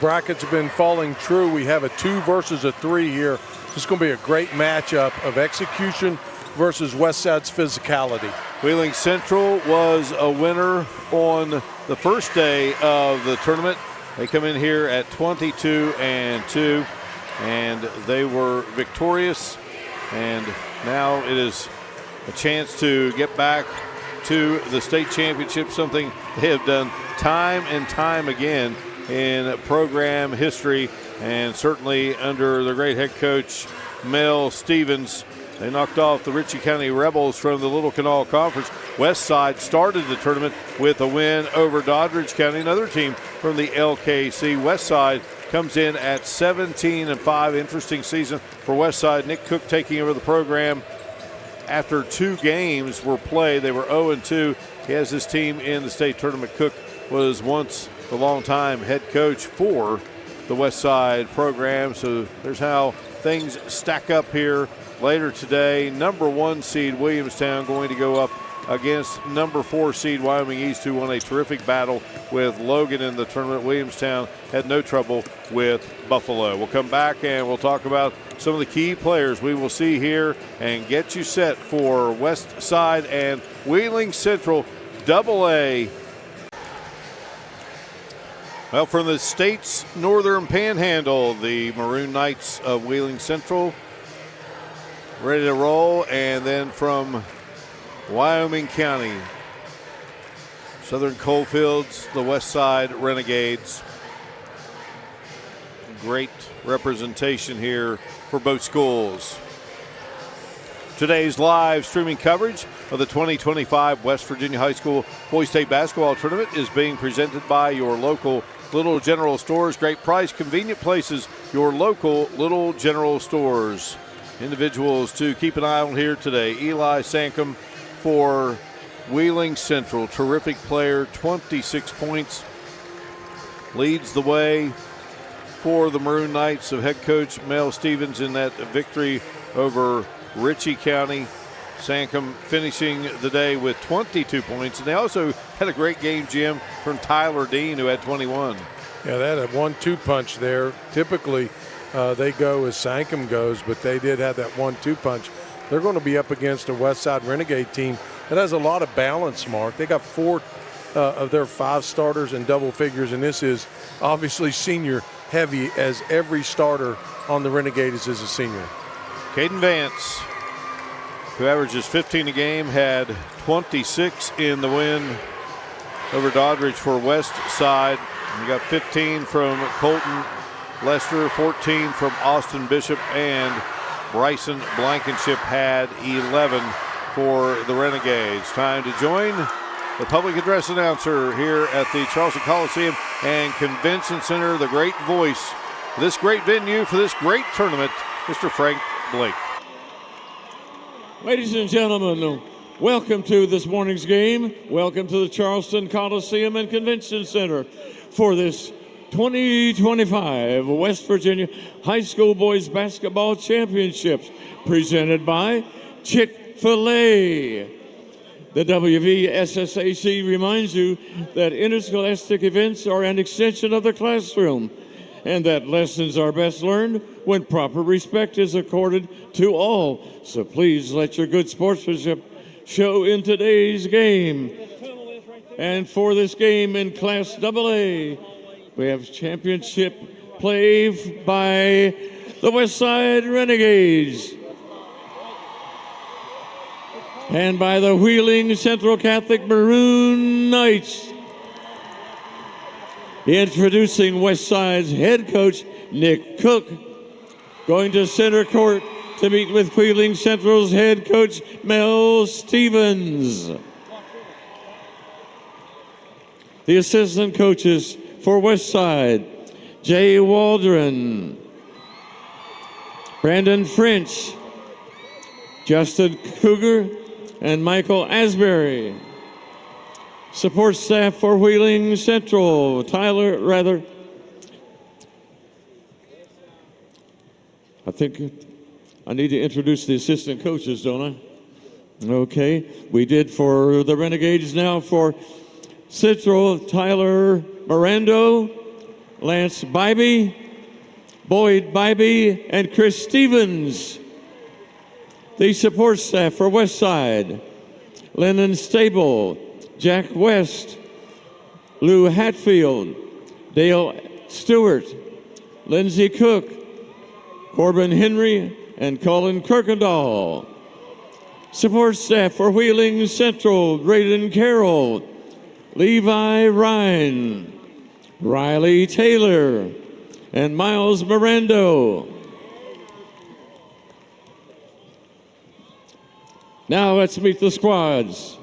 brackets have been falling true. We have a 2 versus a 3 here. It's going to be a great matchup of execution versus Westside's physicality. Wheeling Central was a winner on the first day of the tournament. They come in here at 22-2, and they were victorious. And now it is a chance to get back to the state championship, something they have done time and time again in program history, and certainly under the great head coach Mel Stevens. They knocked off the Ritchie County Rebels from the Little Canal Conference. Westside started the tournament with a win over Doddridge County, another team from the LKC. Westside comes in at 17-5. Interesting season for Westside. Nick Cook taking over the program after 2 games were played. They were 0-2. He has his team in the state tournament. Cook was once the longtime head coach for the Westside program. So there's how things stack up here later today. Number 1 seed Williamstown going to go up against number 4 seed Wyoming East, who won a terrific battle with Logan in the tournament. Williamstown had no trouble with Buffalo. We'll come back and we'll talk about some of the key players we will see here and get you set for Westside and Wheeling Central AA. Well, from the state's northern panhandle, the Maroon Knights of Wheeling Central ready to roll. And then from Wyoming County, Southern Coalfields, the Westside Renegades. Great representation here for both schools. Today's live streaming coverage of the 2025 West Virginia High School Boys State Basketball Tournament is being presented by your local Little General Stores. Great price, convenient places, your local Little General Stores. Individuals to keep an eye on here today. Eli Sankum for Wheeling Central. Terrific player, 26 points. Leads the way for the Maroon Knights of head coach Mel Stevens in that victory over Ritchie County. Sankum finishing the day with 22 points. And they also had a great game, Jim, from Tyler Dean, who had 21. Yeah, they had a 1-2 punch there. Typically, they go as Sankum goes, but they did have that 1-2 punch. They're going to be up against a Westside Renegade team that has a lot of balance, Mark. They got 4 of their 5 starters in double figures, and this is obviously senior heavy, as every starter on the Renegades is a senior. Caden Vance, who averages 15 a game, had 26 in the win over Doddridge for Westside. You got 15 from Colton Lester, 14 from Austin Bishop, and Bryson Blankenship had 11 for the Renegades. Time to join the public address announcer here at the Charleston Coliseum and Convention Center, the great voice, this great venue for this great tournament, Mr. Frank Blake. Ladies and gentlemen, welcome to this morning's game. Welcome to the Charleston Coliseum and Convention Center for this 2025 West Virginia High School Boys Basketball Championships, presented by Chick-fil-A. The WVSSAC reminds you that interscholastic events are an extension of the classroom, and that lessons are best learned when proper respect is accorded to all. So please let your good sportsmanship show in today's game. And for this game in Class AA, we have championship play by the Westside Renegades and by the Wheeling Central Catholic Maroon Knights. Introducing Westside's head coach, Nick Cook, going to center court to meet with Wheeling Central's head coach, Mel Stevens. The assistant coaches for Westside, Jay Waldron, Brandon French, Justin Cougar, and Michael Asbury. Support staff for Wheeling Central, I think I need to introduce the assistant coaches, don't I? Okay, we did for the Renegades. Now for Central, Tyler Mirando Lance Bybee, Boyd Bybee, and Chris Stevens. The support staff for WestSide: Lennon Stable, Jack West, Lou Hatfield, Dale Stewart, Lindsey Cook, Corbin Henry, and Colin Kirkendall. Support staff for Wheeling Central: Braden Carroll, Levi Ryan, Riley Taylor, and Miles Mirando. Now let's meet the squads.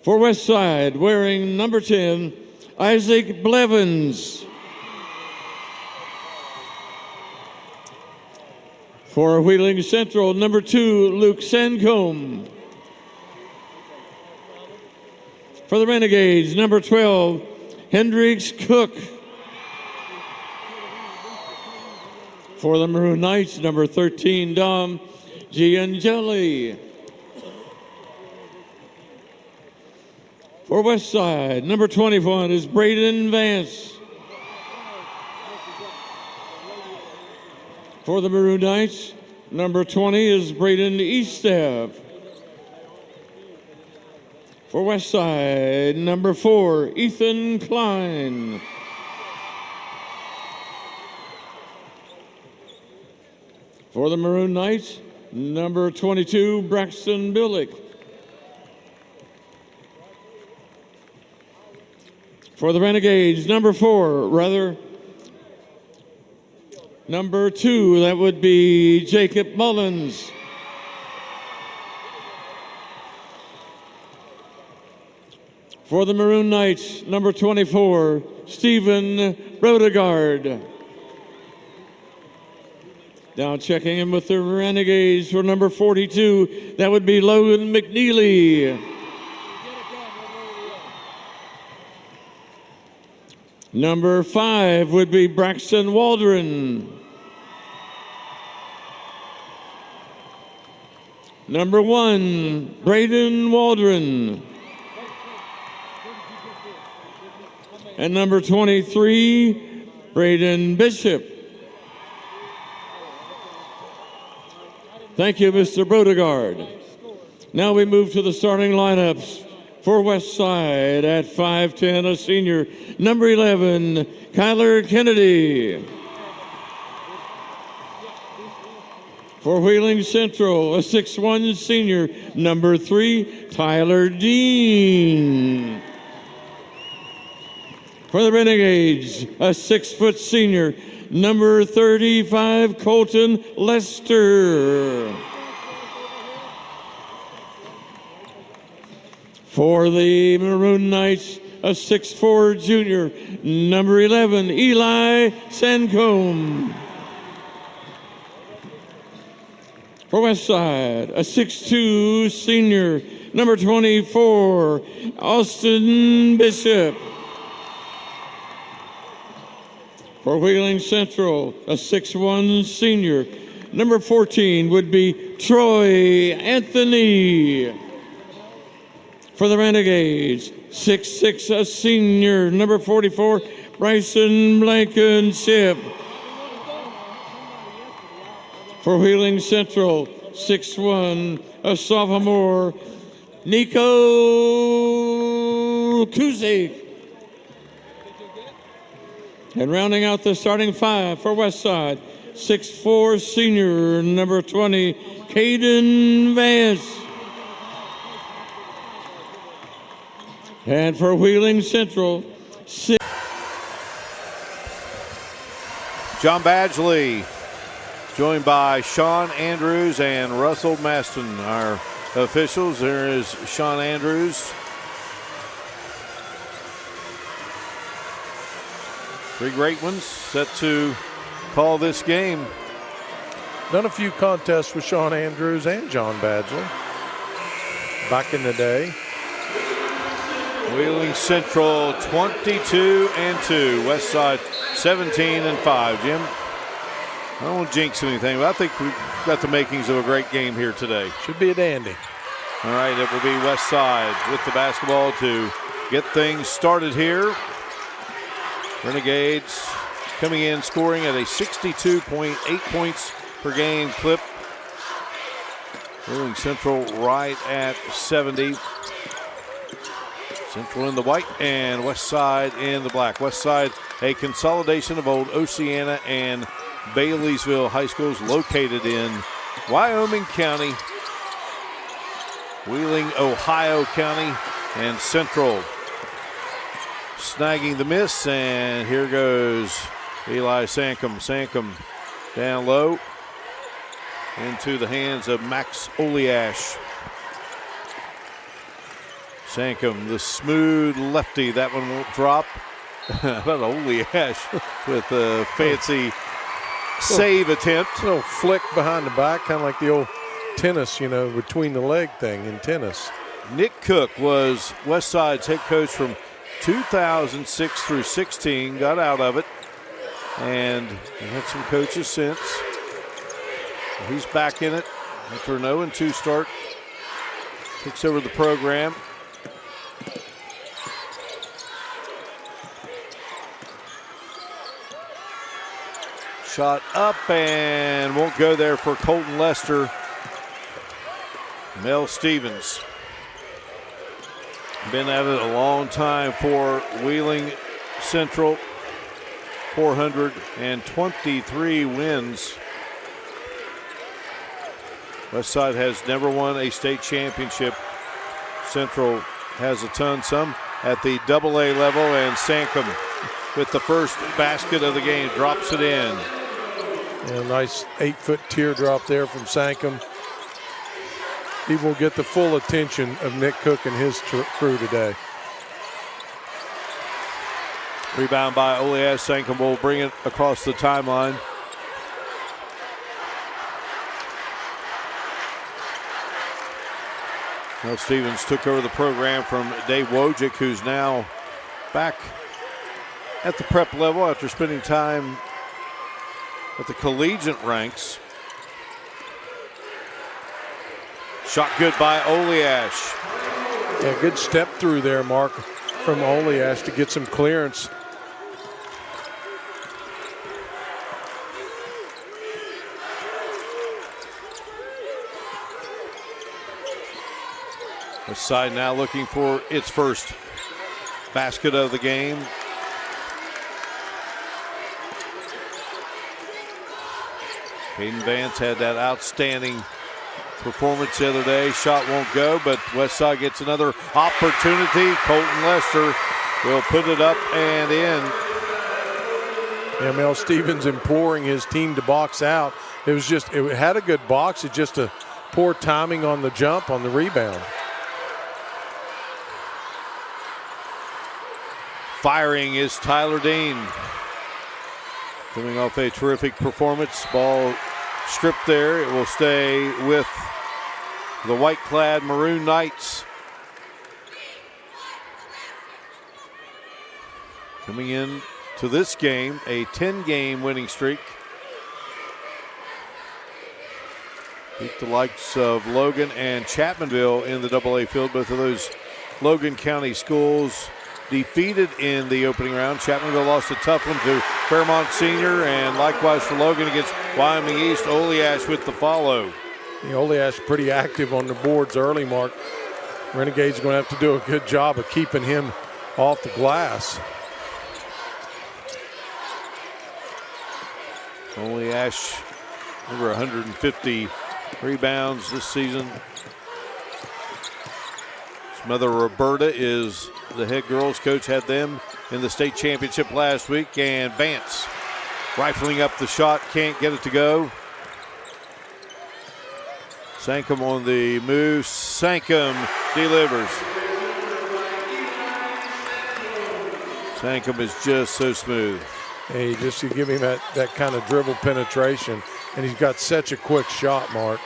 For WestSide, wearing number 10, Isaac Blevins. For Wheeling Central, number 2, Luke Sancombe. For the Renegades, number 12, Hendricks Cook. For the Maroon Knights, number 13, Dom Giangeli. For WestSide, number 21 is Braden Vance. For the Maroon Knights, number 20 is Braden Eastaff. For WestSide, number 4, Ethan Klein. For the Maroon Knights, number 22, Braxton Billick. For the Renegades, number 2, that would be Jacob Mullins. For the Maroon Knights, number 24, Stephen Rodegard. Now checking in with the Renegades for number 42, that would be Logan McNeely. Number 5 would be Braxton Waldron. Number 1, Braden Waldron. And number 23, Braden Bishop. Thank you, Mr. Brodegard. Now we move to the starting lineups. For WestSide at 5'10", a senior, number 11, Kyler Kennedy. For Wheeling Central, a 6'1" senior, number 3, Tyler Dean. For the Renegades, a 6' senior, number 35, Colton Lester. For the Maroon Knights, a 6'4" junior, number 11, Eli Sancombe. For WestSide, a 6'2" senior, number 24, Austin Bishop. For Wheeling Central, a 6'1" senior, number 14 would be Troy Anthony. For the Renegades, 6'6", a senior, number 44, Bryson Blankenship. For Wheeling Central, 6'1", a sophomore, Nico Kuzik. And rounding out the starting 5 for WestSide, 6'4", senior, number 20, Caden Vance. And for Wheeling Central, John Badgley, joined by Sean Andrews and Russell Maston, our officials. There is Sean Andrews. 3 great ones set to call this game. Done a few contests with Sean Andrews and John Badgley back in the day. Wheeling Central 22-2, WestSide 17-5. Jim, I don't want to jinx anything, but I think we've got the makings of a great game here today. Should be a dandy. All right, it will be WestSide with the basketball to get things started here. Renegades coming in, scoring at a 62.8 points per game clip. Wheeloing Central right at 70. Central in the white and WestSide in the black. WestSide, a consolidation of old Oceana and Baileysville high schools located in Wyoming County, Wheeling, Ohio County, and Central snagging the miss, and here goes Eli Sankum. Sankum down low into the hands of Max Oliash. Sankum, the smooth lefty, that one won't drop. How about Oliash with a fancy save attempt. A little flick behind the back, kind of like the old tennis, between the leg thing in tennis. Nick Cook was WestSide's head coach from 2006 through 16, got out of it, and had some coaches since. He's back in it after an 0-2 start. Takes over the program. Shot up and won't go there for Colton Lester. Mel Stevens. Been at it a long time for Wheeling Central. 423 wins. WestSide has never won a state championship. Central has a ton, some at the AA level, and Sankum with the first basket of the game drops it in. A nice 8-foot teardrop there from Sankum. He will get the full attention of Nick Cook and his crew today. Rebound by Olias. Sankum will bring it across the timeline. Well, Stevens took over the program from Dave Wojcik, who's now back at the prep level after spending time at the collegiate ranks. Shot good by Oliash. Yeah, good step through there, Mark, from Oliash to get some clearance. WestSide now looking for its first basket of the game. Caden Vance had that outstanding performance the other day. Shot won't go, but WestSide gets another opportunity. Colton Lester will put it up and in. Mel Stevens imploring his team to box out. It had a good box. It's just a poor timing on the jump on the rebound. Firing is Tyler Dean. Coming off a terrific performance. Ball stripped there. It will stay with the white-clad Maroon Knights. Coming in to this game, a 10-game winning streak. Beat the likes of Logan and Chapmanville in the AA field. Both of those Logan County schools defeated in the opening round. Chapmanville lost a tough one to Fairmont Senior, and likewise for Logan against Wyoming East. Oliash with the follow. Oliash pretty active on the boards early, Mark. Renegades going to have to do a good job of keeping him off the glass. Oliash over 150 rebounds this season. His mother Roberta is the head girls coach, had them in the state championship last week. And Vance rifling up the shot, can't get it to go. Sankum on the move. Sankum delivers. Sankum is just so smooth. Hey, just to give him that kind of dribble penetration, and he's got such a quick shot, Mark.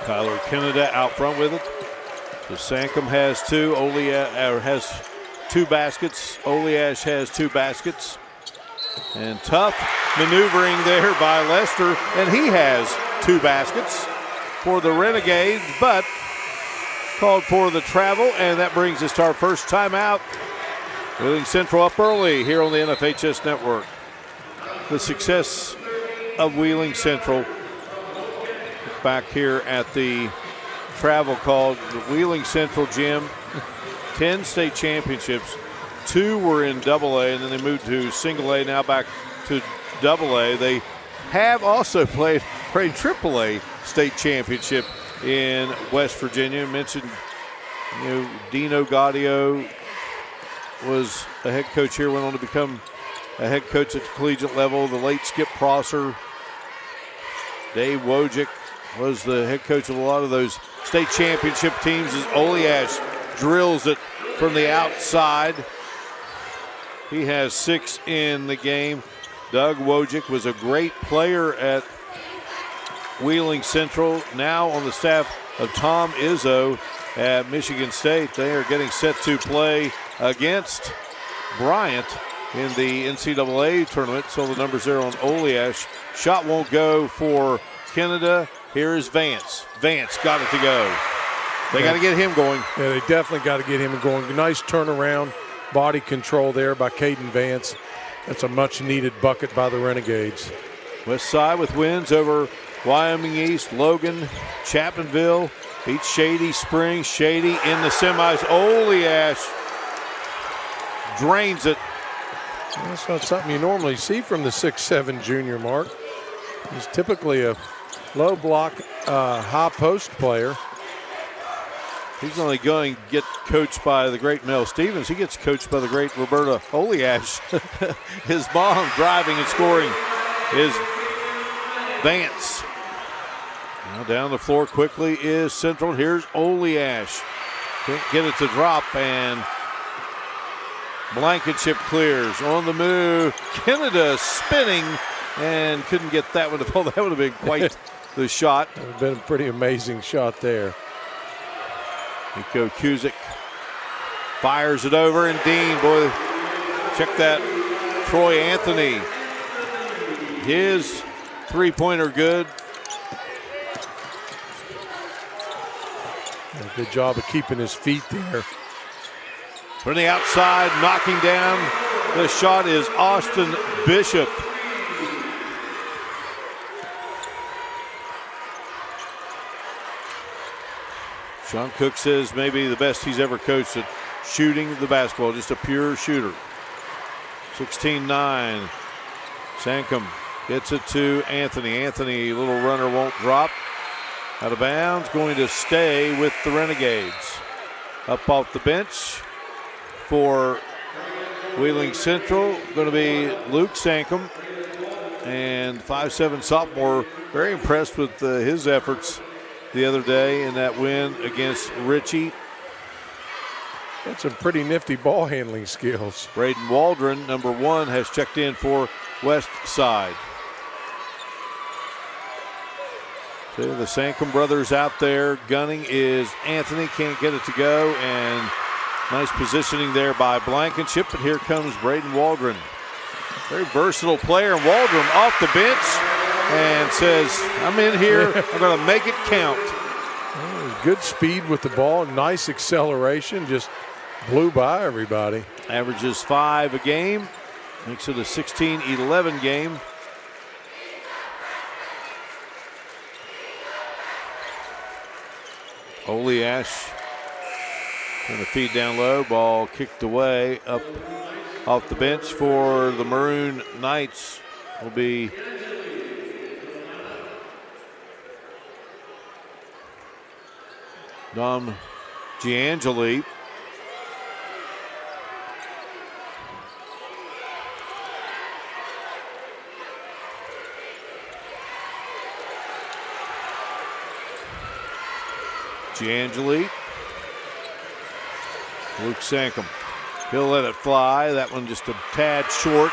Tyler Kennedy out front with it. So Sankum has two. Has two baskets. Oliash has two baskets. And tough maneuvering there by Lester, and he has two baskets for the Renegades, but called for the travel, and that brings us to our first timeout. Wheeling Central up early here on the NFHS Network. The success of Wheeling Central back here at the travel called the Wheeling Central Gym. 10 state championships. 2 were in AA, and then they moved to single A, now back to AA. They have also played AAA state championship in West Virginia. Mentioned, Dino Gaudio was a head coach here, went on to become a head coach at the collegiate level. The late Skip Prosser. Dave Wojcik was the head coach of a lot of those state championship teams as Oleash drills it from the outside. He has 6 in the game. Doug Wojcik was a great player at Wheeling Central, now on the staff of Tom Izzo at Michigan State. They are getting set to play against Bryant in the NCAA tournament. So the numbers there on Oleash. Shot won't go for Canada. Here is Vance. Vance got it to go. They got to get him going. Yeah, they definitely got to get him going. Nice turnaround, body control there by Caden Vance. That's a much-needed bucket by the Renegades. WestSide with wins over Wyoming East, Logan, Chapmanville, beats Shady Springs. Shady in the semis. Oleash drains it. That's not something you normally see from the 6'7" junior Mark. He's typically a low block, high post player. He's only going to get coached by the great Mel Stevens. He gets coached by the great Roberta Oleash. His mom driving and scoring is Vance. Now down the floor quickly is Central. Here's Oleash. Can't get it to drop, and Blankenship clears. On the move, Canada spinning, and couldn't get that one to fall. That would have been quite the shot. That would have been a pretty amazing shot there. Nico Cusick fires it over, and Dean, boy, check that. Troy Anthony, his three-pointer good. Good job of keeping his feet there. From the outside, knocking down the shot is Austin Bishop. Sean Cook says maybe the best he's ever coached at shooting the basketball, just a pure shooter. 16-9. Sankum gets it to Anthony. Anthony, little runner, won't drop. Out of bounds, going to stay with the Renegades. Up off the bench for Wheeling Central, going to be Luke Sankum. And 5'7" sophomore, very impressed with his efforts the other day in that win against Ritchie. Got some pretty nifty ball handling skills. Braden Waldron, number 1, has checked in for WestSide. So the Sankum brothers out there. Gunning is Anthony, can't get it to go, and nice positioning there by Blankenship, but here comes Braden Waldron. Very versatile player, and Waldron off the bench and says, I'm in here, I'm going to make it count. Good speed with the ball, nice acceleration, just blew by everybody. Averages 5 a game, makes it a 16-11 game. Oleash going to feed down low, ball kicked away, up off the bench for the Maroon Knights will be Dom Giangeli. Giangeli. Luke Sankum. He'll let it fly. That one just a tad short.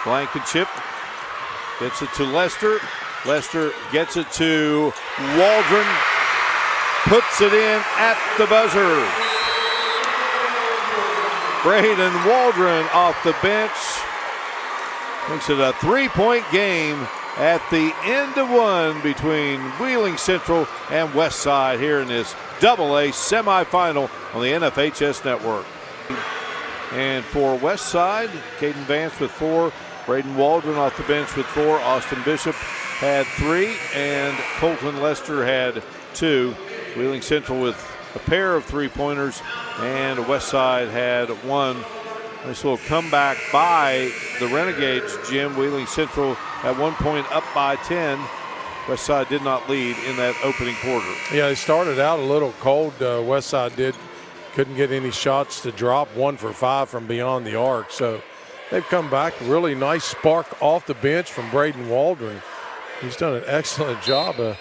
Blankenship gets it to Lester. Lester gets it to Waldron. Puts it in at the buzzer. Braden Waldron off the bench. Makes it a 3-point game at the end of one between Wheeling Central and WestSide here in this AA semifinal on the NFHS network. And for Westside, Caden Vance with 4, Braden Waldron off the bench with 4, Austin Bishop had 3, and Colton Lester had 2. Wheeling Central with a pair of 3-pointers, and Westside had 1. Nice little comeback by the Renegades, Jim. Wheeling Central at 1 point up by 10. Westside did not lead in that opening quarter. Yeah, they started out a little cold. Westside did. Couldn't get any shots to drop, 1 for 5 from beyond the arc. So they've come back. Really nice spark off the bench from Braden Waldron. He's done an excellent job of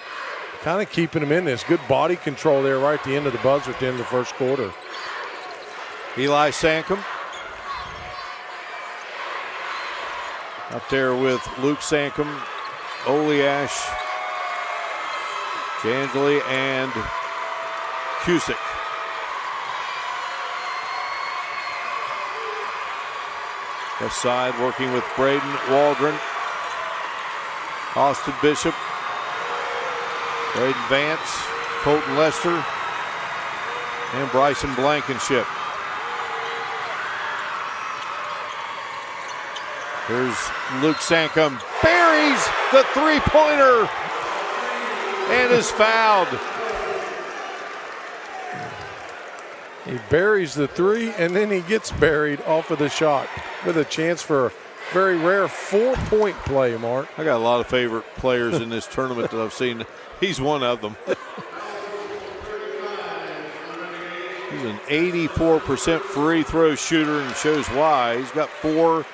kind of keeping him in this. Good body control there right at the end of the buzzer at the end of the first quarter. Eli Sankum up there with Luke Sankum, Oliash, Jangeli, and Cusick. Westside working with Braden Waldron, Austin Bishop, Braden Vance, Colton Lester, and Bryson Blankenship. Here's Luke Sankum, buries the 3-pointer and is fouled. He buries the 3 and then he gets buried off of the shot with a chance for a very rare 4-point play, Mark. I got a lot of favorite players in this tournament that I've seen. He's one of them. He's an 84% free throw shooter and shows why. He's got 4,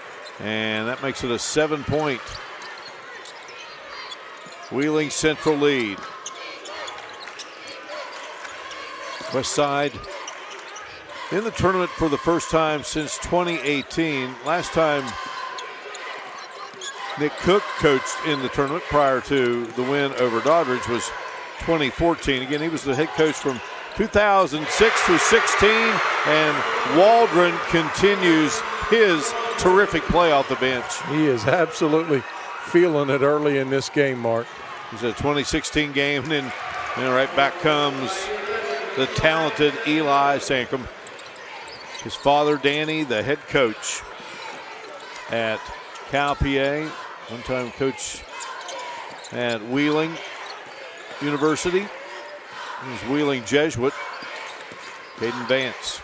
and that makes it a 7-point Wheeling Central lead. Westside in the tournament for the first time since 2018. Last time Nick Cook coached in the tournament prior to the win over Doddridge was 2014. Again, he was the head coach from 2006 through 16, and Waldron continues his terrific play off the bench. He is absolutely feeling it early in this game, Mark. It's a 2016 game, and then right back comes the talented Eli Sankum. His father, Danny, the head coach at Cal PA, one-time coach at Wheeling University. He's Wheeling Jesuit. Caden Vance.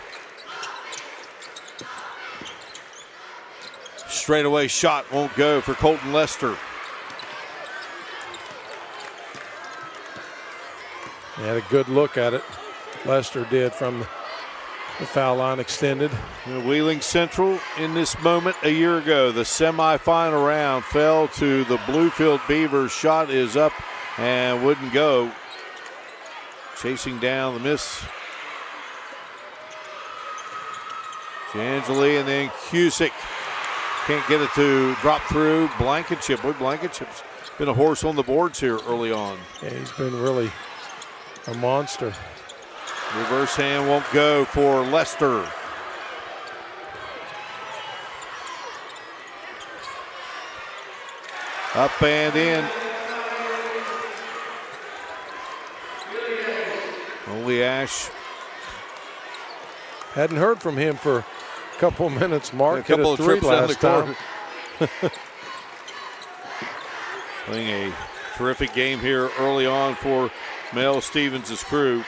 Straightaway shot won't go for Colton Lester. He had a good look at it. Lester did from the foul line extended. Wheeling Central in this moment a year ago, the semifinal round, fell to the Bluefield Beavers. Shot is up and wouldn't go. Chasing down the miss. Jangeli and then Cusick. Can't get it to drop through. Blankenship. Boy, Blankenship's been a horse on the boards here early on. Yeah, he's been really a monster. Reverse hand won't go for Lester. Up and in. Only Ash. Hadn't heard from him for a couple of minutes, Mark. A couple of trips down the court. time. Playing a terrific game here early on for Mel Stevens' crew.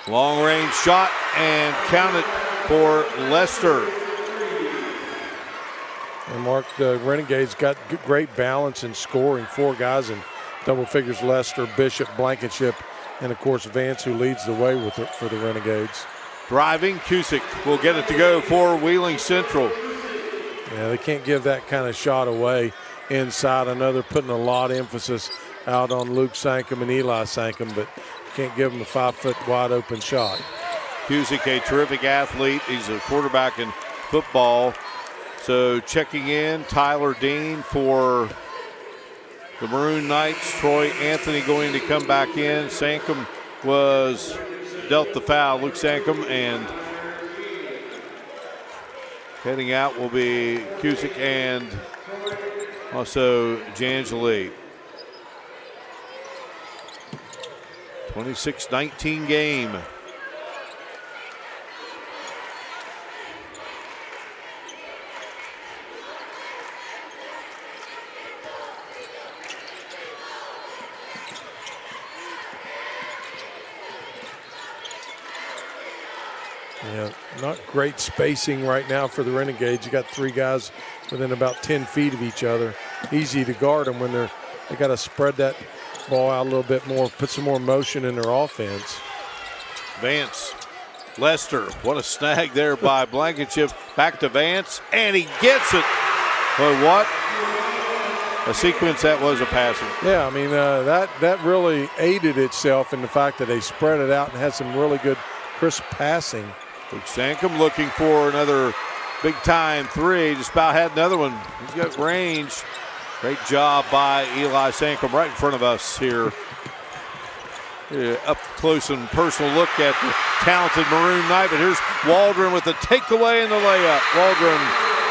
Long range shot and count it for Lester. And Mark, the Renegades got great balance in scoring. 4 guys in double figures: Lester, Bishop, Blankenship, and of course Vance, who leads the way with it for the Renegades. Driving, Cusick will get it to go for Wheeling Central. Yeah, they can't give that kind of shot away inside. I know they're putting a lot of emphasis out on Luke Sankum and Eli Sankum, but can't give them a 5-foot wide open shot. Cusick, a terrific athlete. He's a quarterback in football. So checking in, Tyler Dean for the Maroon Knights. Troy Anthony going to come back in. Sankum was dealt the foul, Luke Sankum, and heading out will be Cusick and also Jangeli. 26-19 game. Yeah, not great spacing right now for the Renegades. You got three guys within about 10 feet of each other. Easy to guard them when they got to spread that ball out a little bit more, put some more motion in their offense. Vance, Lester, what a snag there by Blankenship. Back to Vance, and he gets it. But what a sequence that was of passing. Yeah, I mean, that really aided itself in the fact that they spread it out and had some really good crisp passing. Coach Sankum looking for another big-time three. Just about had another one. He's got range. Great job by Eli Sankum right in front of us here. Up close and personal look at the talented Maroon Knight. But here's Waldron with the takeaway and the layup. Waldron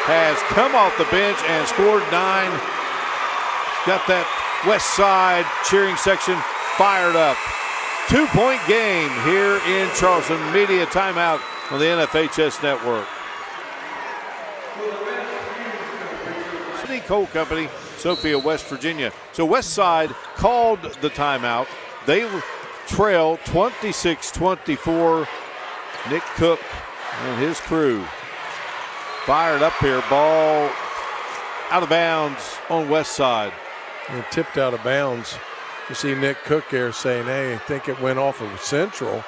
has come off the bench and scored 9. Got that West Side cheering section fired up. 2-point game here in Charleston. Media timeout on the NFHS Network. City Coal Company, Sophia, West Virginia. So West Side called the timeout. They trail 26-24. Nick Cook and his crew fired up here. Ball out of bounds on West Side. And tipped out of bounds. You see Nick Cook there saying, hey, I think it went off of Central.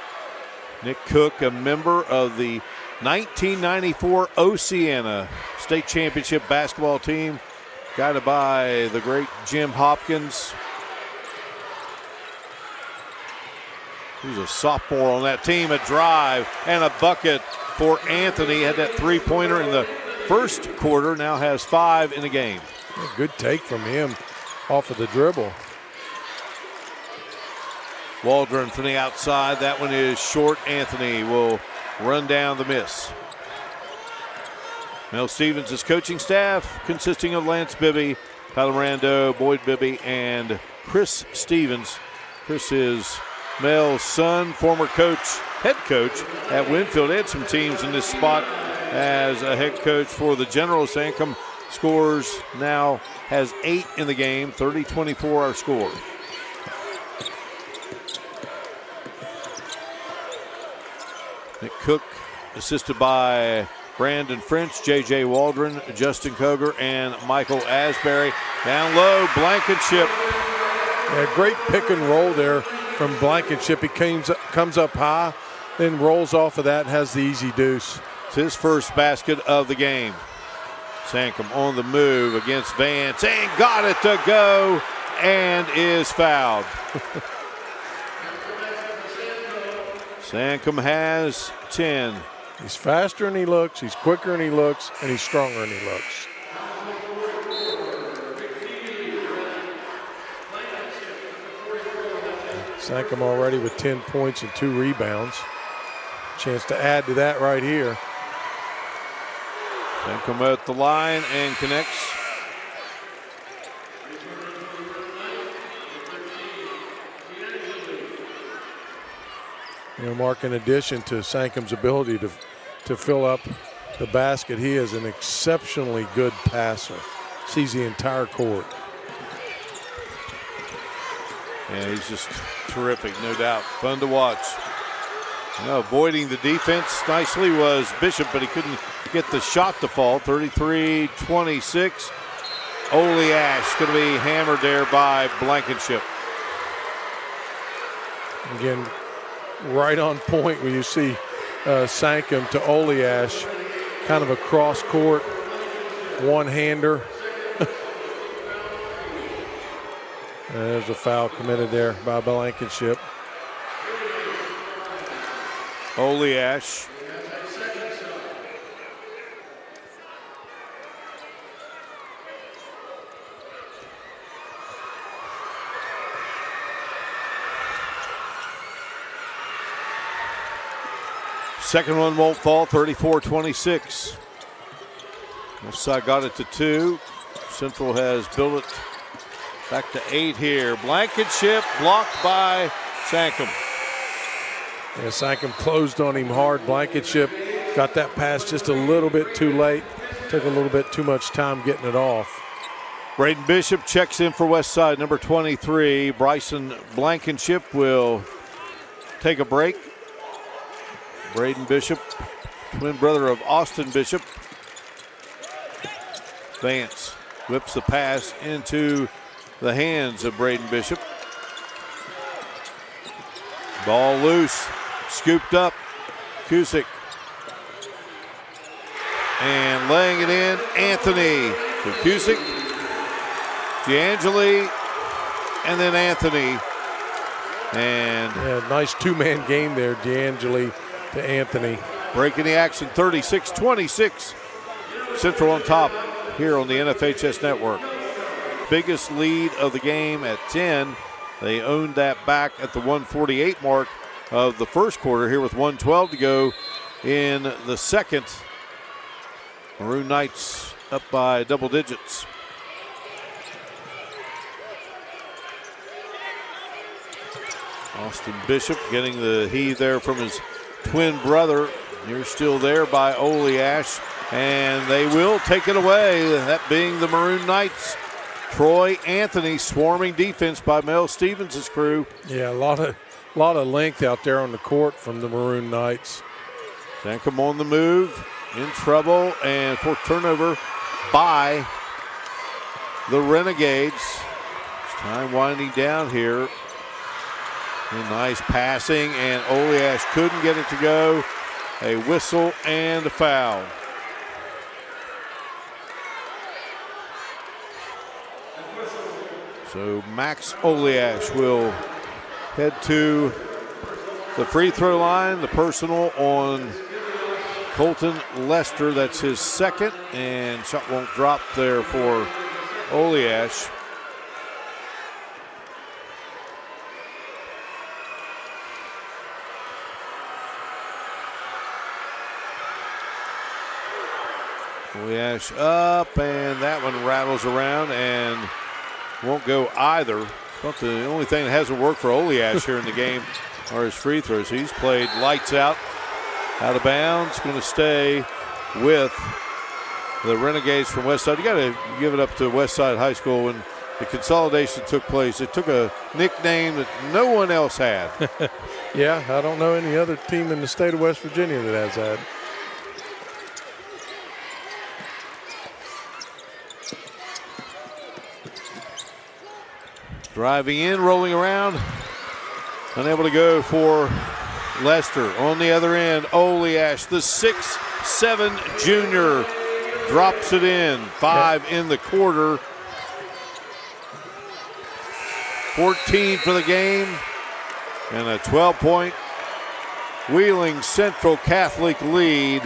Nick Cook, a member of the 1994 Oceana State Championship basketball team, guided by the great Jim Hopkins. He's a sophomore on that team. A drive and a bucket for Anthony. Had that three-pointer in the first quarter, now has 5 in the game. A good take from him off of the dribble. Waldron from the outside. That one is short. Anthony will run down the miss. Mel Stevens' coaching staff consisting of Lance Bibby, Tyler Rando, Boyd Bibby, and Chris Stevens. Chris is Mel's son, former coach, head coach at Winfield. They had some teams in this spot as a head coach for the General. Sankum scores now, has 8 in the game, 30-24 our score. Nick Cook assisted by Brandon French, J.J. Waldron, Justin Koger, and Michael Asbury. Down low, Blankenship. Yeah, great pick and roll there from Blankenship. He comes up high, then rolls off of that and has the easy deuce. It's his first basket of the game. Sankum on the move against Vance and got it to go and is fouled. Sankum has 10. He's faster than he looks, he's quicker than he looks, and he's stronger than he looks. Sankum already with 10 points and 2 rebounds. Chance to add to that right here. Sankum at the line and connects. You know, Mark, in addition to Sankum's ability to fill up the basket, he is an exceptionally good passer. Sees the entire court. And he's just terrific, no doubt. Fun to watch. You know, avoiding the defense nicely was Bishop, but he couldn't get the shot to fall. 33-26. Ole Ash going to be hammered there by Blankenship. Again, right on point when you see Sankum to Oleash, kind of a cross court one-hander. There's a foul committed there by Blankenship. Ole Ash. Second one won't fall, 34-26. Westside got it to 2. Central has built it Back to 8 here. Blankenship blocked by Sankum. Yeah, Sankum closed on him hard. Blankenship got that pass just a little bit too late. Took a little bit too much time getting it off. Braden Bishop checks in for Westside, number 23. Bryson Blankenship will take a break. Braden Bishop, twin brother of Austin Bishop. Vance whips the pass into the hands of Braden Bishop. Ball loose, scooped up, Cusick. And laying it in, Anthony to Cusick, D'Angeli, and then Anthony. And yeah, nice two-man game there, D'Angeli to Anthony. Breaking the action, 36-26. Central on top here on the NFHS Network. Biggest lead of the game at 10. They owned that back at the 148 mark of the first quarter here with 1:12 to go in the second. Maroon Knights up by double digits. Austin Bishop getting the heave there from his twin brother. You're still there by Oleash, and they will take it away, that being the Maroon Knights. Troy Anthony swarming defense by Mel Stevens' crew. Yeah, a lot of length out there on the court from the Maroon Knights. Sankum on the move, in trouble, and for turnover by the Renegades. It's time winding down here. And nice passing, and Oleash couldn't get it to go. A whistle and a foul. So Max Oleash will head to the free throw line. The personal on Colton Lester. That's his second, and shot won't drop there for Oleash. Oleash up, and that one rattles around and won't go either. But the only thing that hasn't worked for Oleash here in the game are his free throws. He's played lights out of bounds. Going to stay with the Renegades from Westside. You got to give it up to Westside High School when the consolidation took place. It took a nickname that no one else had. Yeah, I don't know any other team in the state of West Virginia that has that. Driving in, rolling around, unable to go for Lester. On the other end, Oleash, the 6'7" junior, drops it in. 5 in the quarter. 14 for the game, and a 12-point Wheeling Central Catholic lead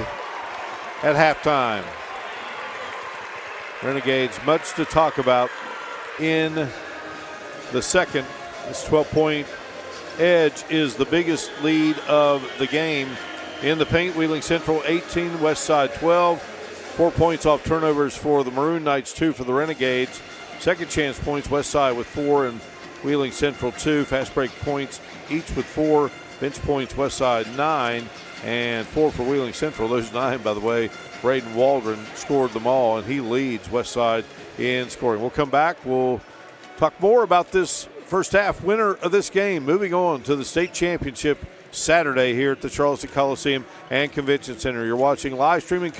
at halftime. Renegades, much to talk about in the second. This 12-point edge is the biggest lead of the game. In the paint, Wheeling Central 18, Westside 12. 4 points off turnovers for the Maroon Knights, 2 for the Renegades. Second chance points, Westside with 4 and Wheeling Central 2. Fast break points each with 4. Bench points, Westside 9 and 4 for Wheeling Central. Those 9, by the way, Braden Waldron scored them all, and he leads Westside in scoring. We'll come back. We'll talk more about this first half winner of this game. Moving on to the state championship Saturday here at the Charleston Coliseum and Convention Center. You're watching live streaming.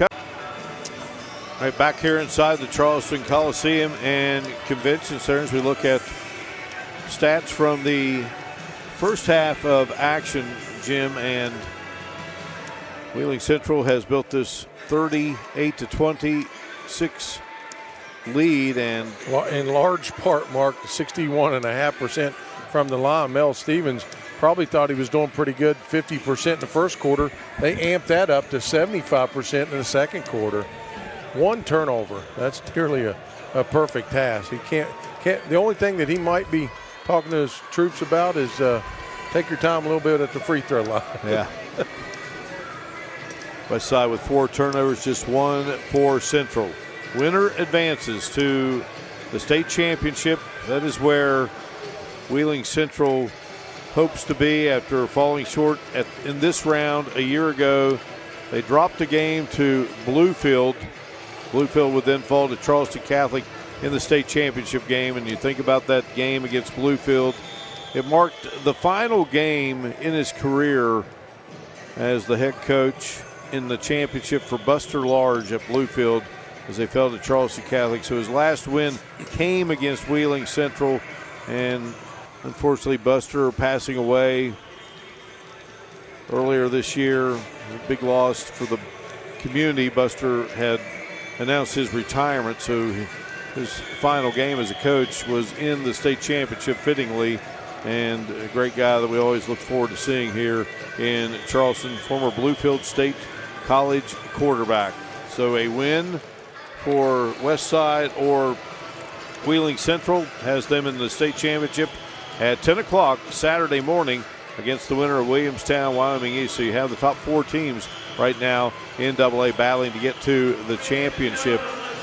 Right back here inside the Charleston Coliseum and Convention Center as we look at stats from the first half of action, Jim. And Wheeling Central has built this 38-26 lead, and in large part, Mark, 61.5% from the line. Mel Stevens probably thought he was doing pretty good, 50% in the first quarter. They amped that up to 75% in the second quarter. 1 turnover. That's nearly a perfect task. He can't. The only thing that he might be talking to his troops about is take your time a little bit at the free throw line. Yeah. Westside with 4 turnovers, just 1 for Central. Winner advances to the state championship. That is where Wheeling Central hopes to be after falling short in this round a year ago. They dropped a game to Bluefield. Bluefield would then fall to Charleston Catholic in the state championship game. And you think about that game against Bluefield, it marked the final game in his career as the head coach in the championship for Buster Large at Bluefield as they fell to Charleston Catholic. So his last win came against Wheeling Central, and unfortunately Buster passing away earlier this year. A big loss for the community. Buster had announced his retirement, so his final game as a coach was in the state championship, fittingly, and a great guy that we always look forward to seeing here in Charleston, former Bluefield State College quarterback. So a win for WestSide or Wheeling Central has them in the state championship at 10 o'clock Saturday morning against the winner of Williamstown, Wyoming East. So you have the top 4 teams right now in AA battling to get to the championship.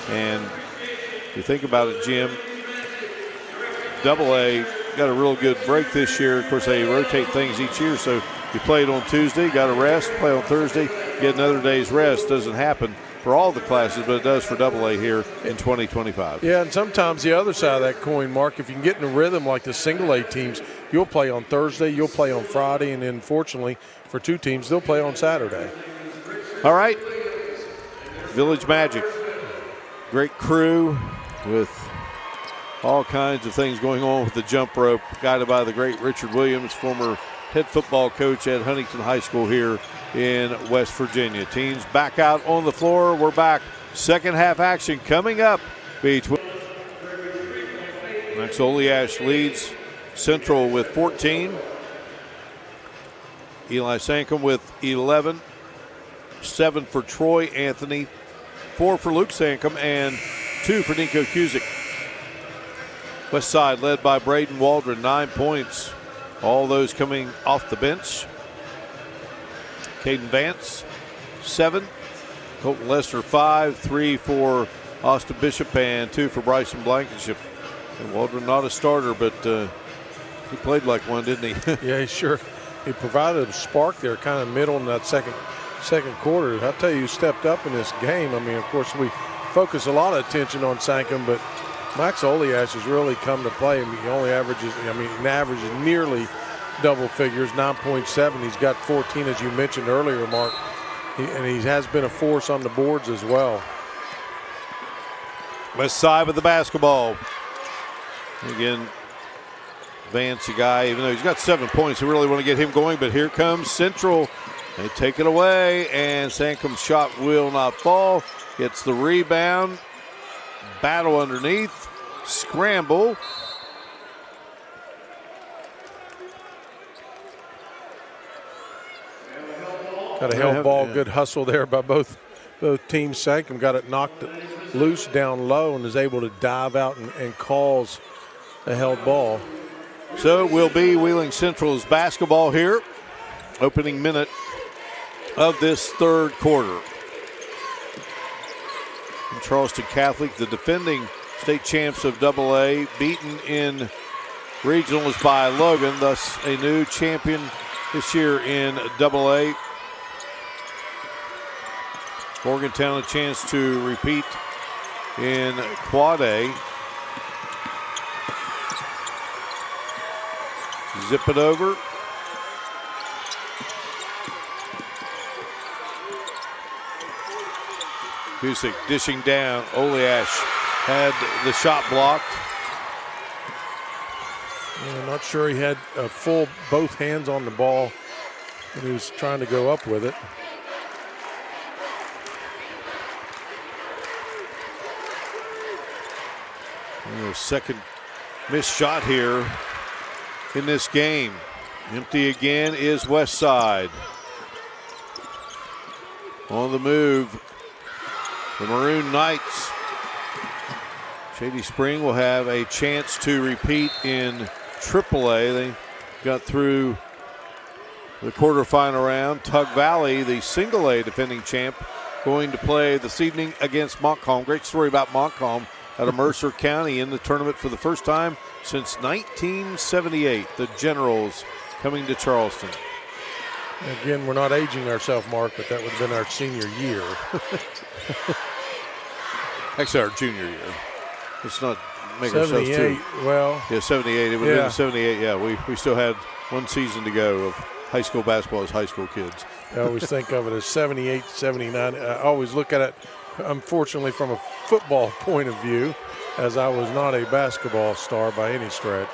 And if you think about it, Jim, AA got a real good break this year. Of course, they rotate things each year. So you played on Tuesday, got a rest, play on Thursday, get another day's rest. Doesn't happen for all the classes, but it does for AA here in 2025. Yeah, and sometimes the other side of that coin, Mark, if you can get in a rhythm like the single A teams, you'll play on Thursday, you'll play on Friday, and then fortunately for 2 teams, they'll play on Saturday. All right, Village Magic, great crew with all kinds of things going on with the jump rope, guided by the great Richard Williams, former head football coach at Huntington High School here in West Virginia. Teams back out on the floor. We're back. Second half action coming up between Max Oleash leads Central with 14. Eli Sankum with 11. 7 for Troy Anthony. 4 for Luke Sankum and 2 for Nico Cusick. WestSide led by Braden Waldron, 9 points. All those coming off the bench. Caden Vance, 7. Colton Lester, 5. 3 for Austin Bishop and 2 for Bryson Blankenship. And Waldron not a starter, but he played like one, didn't he? Yeah, he sure. He provided a spark there kind of middle in that second quarter. I'll tell you, he stepped up in this game. I mean, of course, we focus a lot of attention on Sankum, but Max Oleash has really come to play. I mean, he only averages, nearly double figures, 9.7. He's got 14, as you mentioned earlier, Mark. And he has been a force on the boards as well. WestSide with the basketball. Again, Vance, a guy, even though he's got 7 points, we really want to get him going, but here comes Central. They take it away, and Sankum's shot will not fall. Gets the rebound. Battle underneath. Scramble. Got a held ball, good hustle there by both teams. Sankum got it knocked loose down low and is able to dive out and cause a held ball. So it will be Wheeling Central's basketball here. Opening minute of this third quarter. And Charleston Catholic, the defending state champs of AA, beaten in regionals by Logan, thus a new champion this year in AA. Morgantown a chance to repeat in Quad A. Zip it over. Cusick dishing down. Oleash had the shot blocked. I'm not sure he had both hands on the ball when he was trying to go up with it. Second missed shot here in this game. Empty again is WestSide. On the move, the Maroon Knights. Shady Spring will have a chance to repeat in AAA. They got through the quarterfinal round. Tug Valley, the single A defending champ, going to play this evening against Montcalm. Great story about Montcalm. out of Mercer County in the tournament for the first time since 1978. The Generals coming to Charleston. Again, we're not aging ourselves, Mark, but that would have been our senior year. Actually, our junior year. Let's not make ourselves too. Well, yeah, 78. It would have been 78. Yeah, we still had one season to go of high school basketball as high school kids. I always think of it as 78, 79. I always look at it, unfortunately, from a football point of view, as I was not a basketball star by any stretch.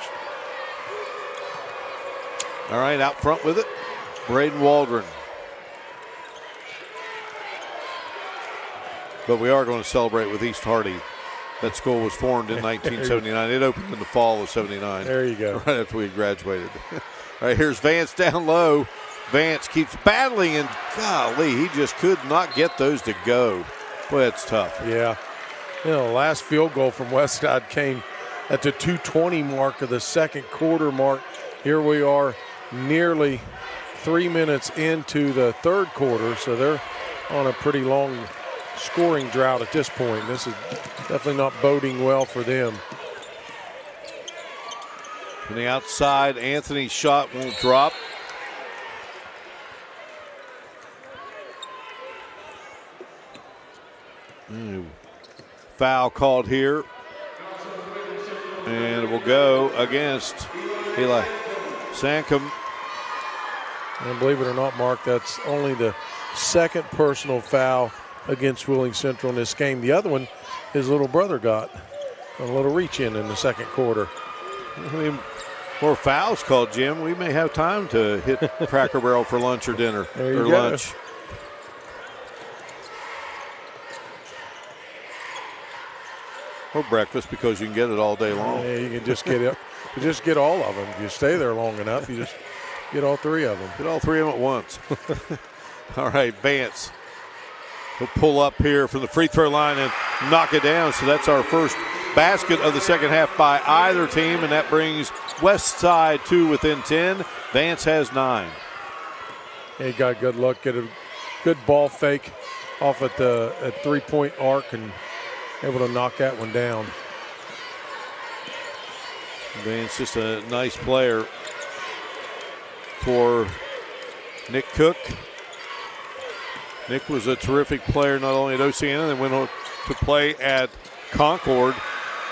All right, out front with it, Braden Waldron. But we are going to celebrate with East Hardy. That school was formed in 1979. It opened in the fall of 79. There you go. Right after we had graduated. All right, here's Vance down low. Vance keeps battling, and golly, he just could not get those to go. Boy, that's tough. Yeah. You know, the last field goal from WestSide came at the 2:20 mark of the second quarter mark. Here we are nearly 3 minutes into the third quarter, so they're on a pretty long scoring drought at this point. This is definitely not boding well for them. On the outside, Anthony's shot won't drop. Foul called here. And it will go against Eli Sankum. And believe it or not, Mark, that's only the second personal foul against Wheeling Central in this game. The other one, his little brother got a little reach in the second quarter. I mean, more fouls called, Jim. We may have time to hit Cracker Barrel for lunch or dinner or lunch. Or breakfast, because you can get it all day long. Yeah, you can just get it. You just get all of them. If you stay there long enough, you just get all three of them. Get all three of them at once. All right, Vance will pull up here from the free throw line and knock it down. So that's our first basket of the second half by either team, and that brings WestSide to within 10. Vance has 9. He got good luck, get a good ball fake off at the three-point arc and able to knock that one down. Vance just a nice player for Nick Cook. Nick was a terrific player not only at Oceana, then went on to play at Concord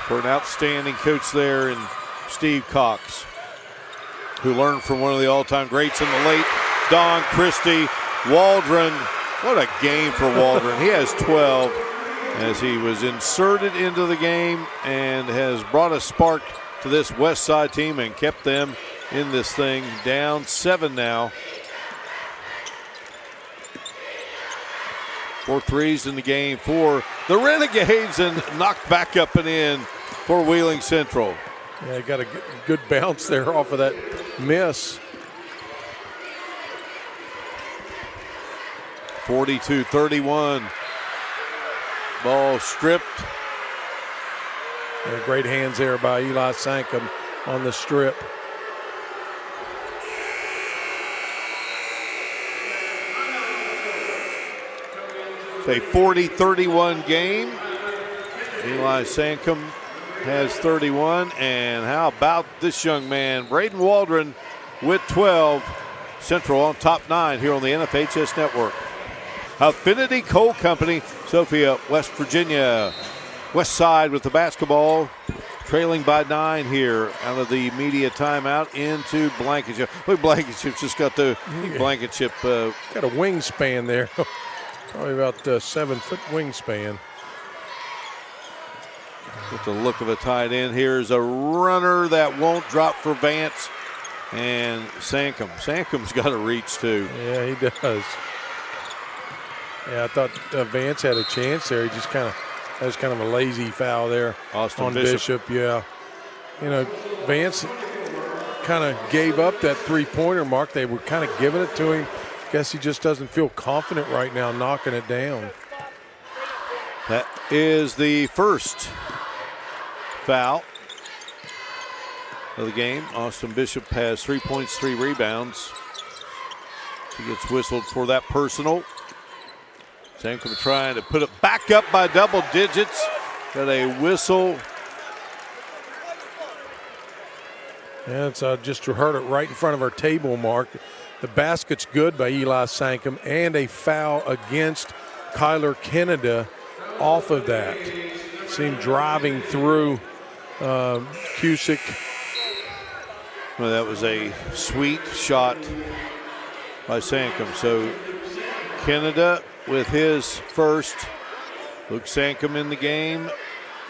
for an outstanding coach there in Steve Cox, who learned from one of the all-time greats in the late Don Christie. Waldron, what a game for Waldron. He has 12 as he was inserted into the game and has brought a spark to this WestSide team and kept them in this thing. Down 7 now. 4 threes in the game for the Renegades and knocked back up and in for Wheeling Central. Yeah, he got a good bounce there off of that miss. 42-31. Ball stripped. Yeah, great hands there by Eli Sankum on the strip. It's a 40-31 game. Eli Sankum has 31. And how about this young man, Braden Waldron, with 12. Central on top 9 here on the NFHS Network. Affinity Coal Company, Sophia, West Virginia. WestSide with the basketball, trailing by 9 here out of the media timeout into Blankenship. Look, Blankenship's just got the Blankenship. Got a wingspan there. Probably about 7-foot wingspan. With the look of a tight end. Here's a runner that won't drop for Vance and Sankum. Sankum's got a reach too. Yeah, he does. Yeah, I thought Vance had a chance there. He just that was kind of a lazy foul there on Bishop. Yeah. You know, Vance kind of gave up that three-pointer, Mark. They were kind of giving it to him. Guess he just doesn't feel confident right now knocking it down. That is the first foul of the game. Austin Bishop has 3 points, 3 rebounds. He gets whistled for that personal. Sankum trying to put it back up by double digits. Got a whistle. Yeah, it's just heard it right in front of our table, Mark. The basket's good by Eli Sankum, and a foul against Kyler Kennedy off of that. See him driving through Cusick. Well, that was a sweet shot by Sankum. So Kennedy with his first. Luke Sankum in the game.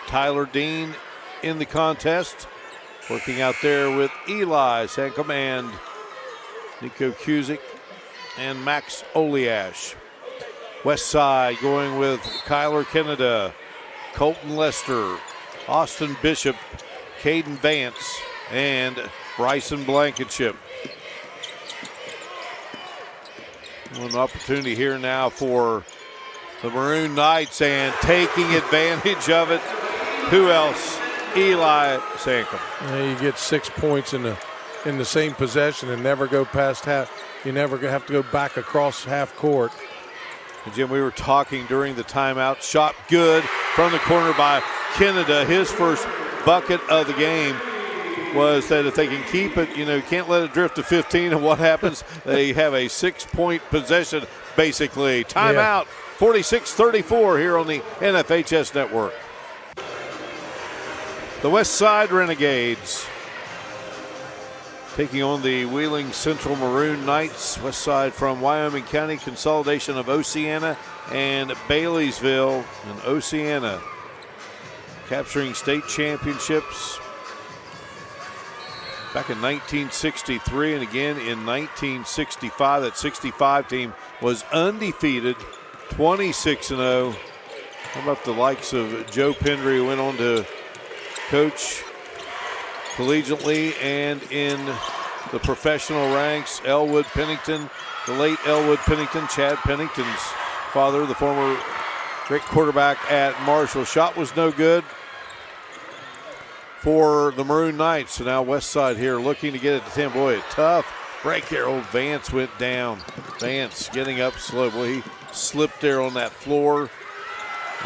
Tyler Dean in the contest. Working out there with Eli Sankum and Nico Cusick and Max Oliash. WestSide going with Kyler Kennedy, Colton Lester, Austin Bishop, Caden Vance, and Bryson Blankenship. One opportunity here now for the Maroon Knights, and taking advantage of it. Who else? Eli Sankum. Yeah, you get 6 points in the same possession and never go past half. You never have to go back across half court. And Jim, we were talking during the timeout. Shot good from the corner by Kennedy. His first bucket of the game was that if they can keep it, you can't let it drift to 15. And what happens? They have a 6-point possession, basically. Timeout, 46-34 here on the NFHS Network. The WestSide Renegades taking on the Wheeling Central Maroon Knights. WestSide from Wyoming County, consolidation of Oceana and Baileysville. And Oceana capturing state championships back in 1963 and again in 1965. That 65 team was undefeated, 26-0. How about the likes of Joe Pendry, who went on to coach collegiately and in the professional ranks. Elwood Pennington, the late Elwood Pennington, Chad Pennington's father, the former great quarterback at Marshall. Shot was no good for the Maroon Knights. So now WestSide here looking to get it to 10. Boy, a tough break there. Old Vance went down. Vance getting up slow. Boy, he slipped there on that floor.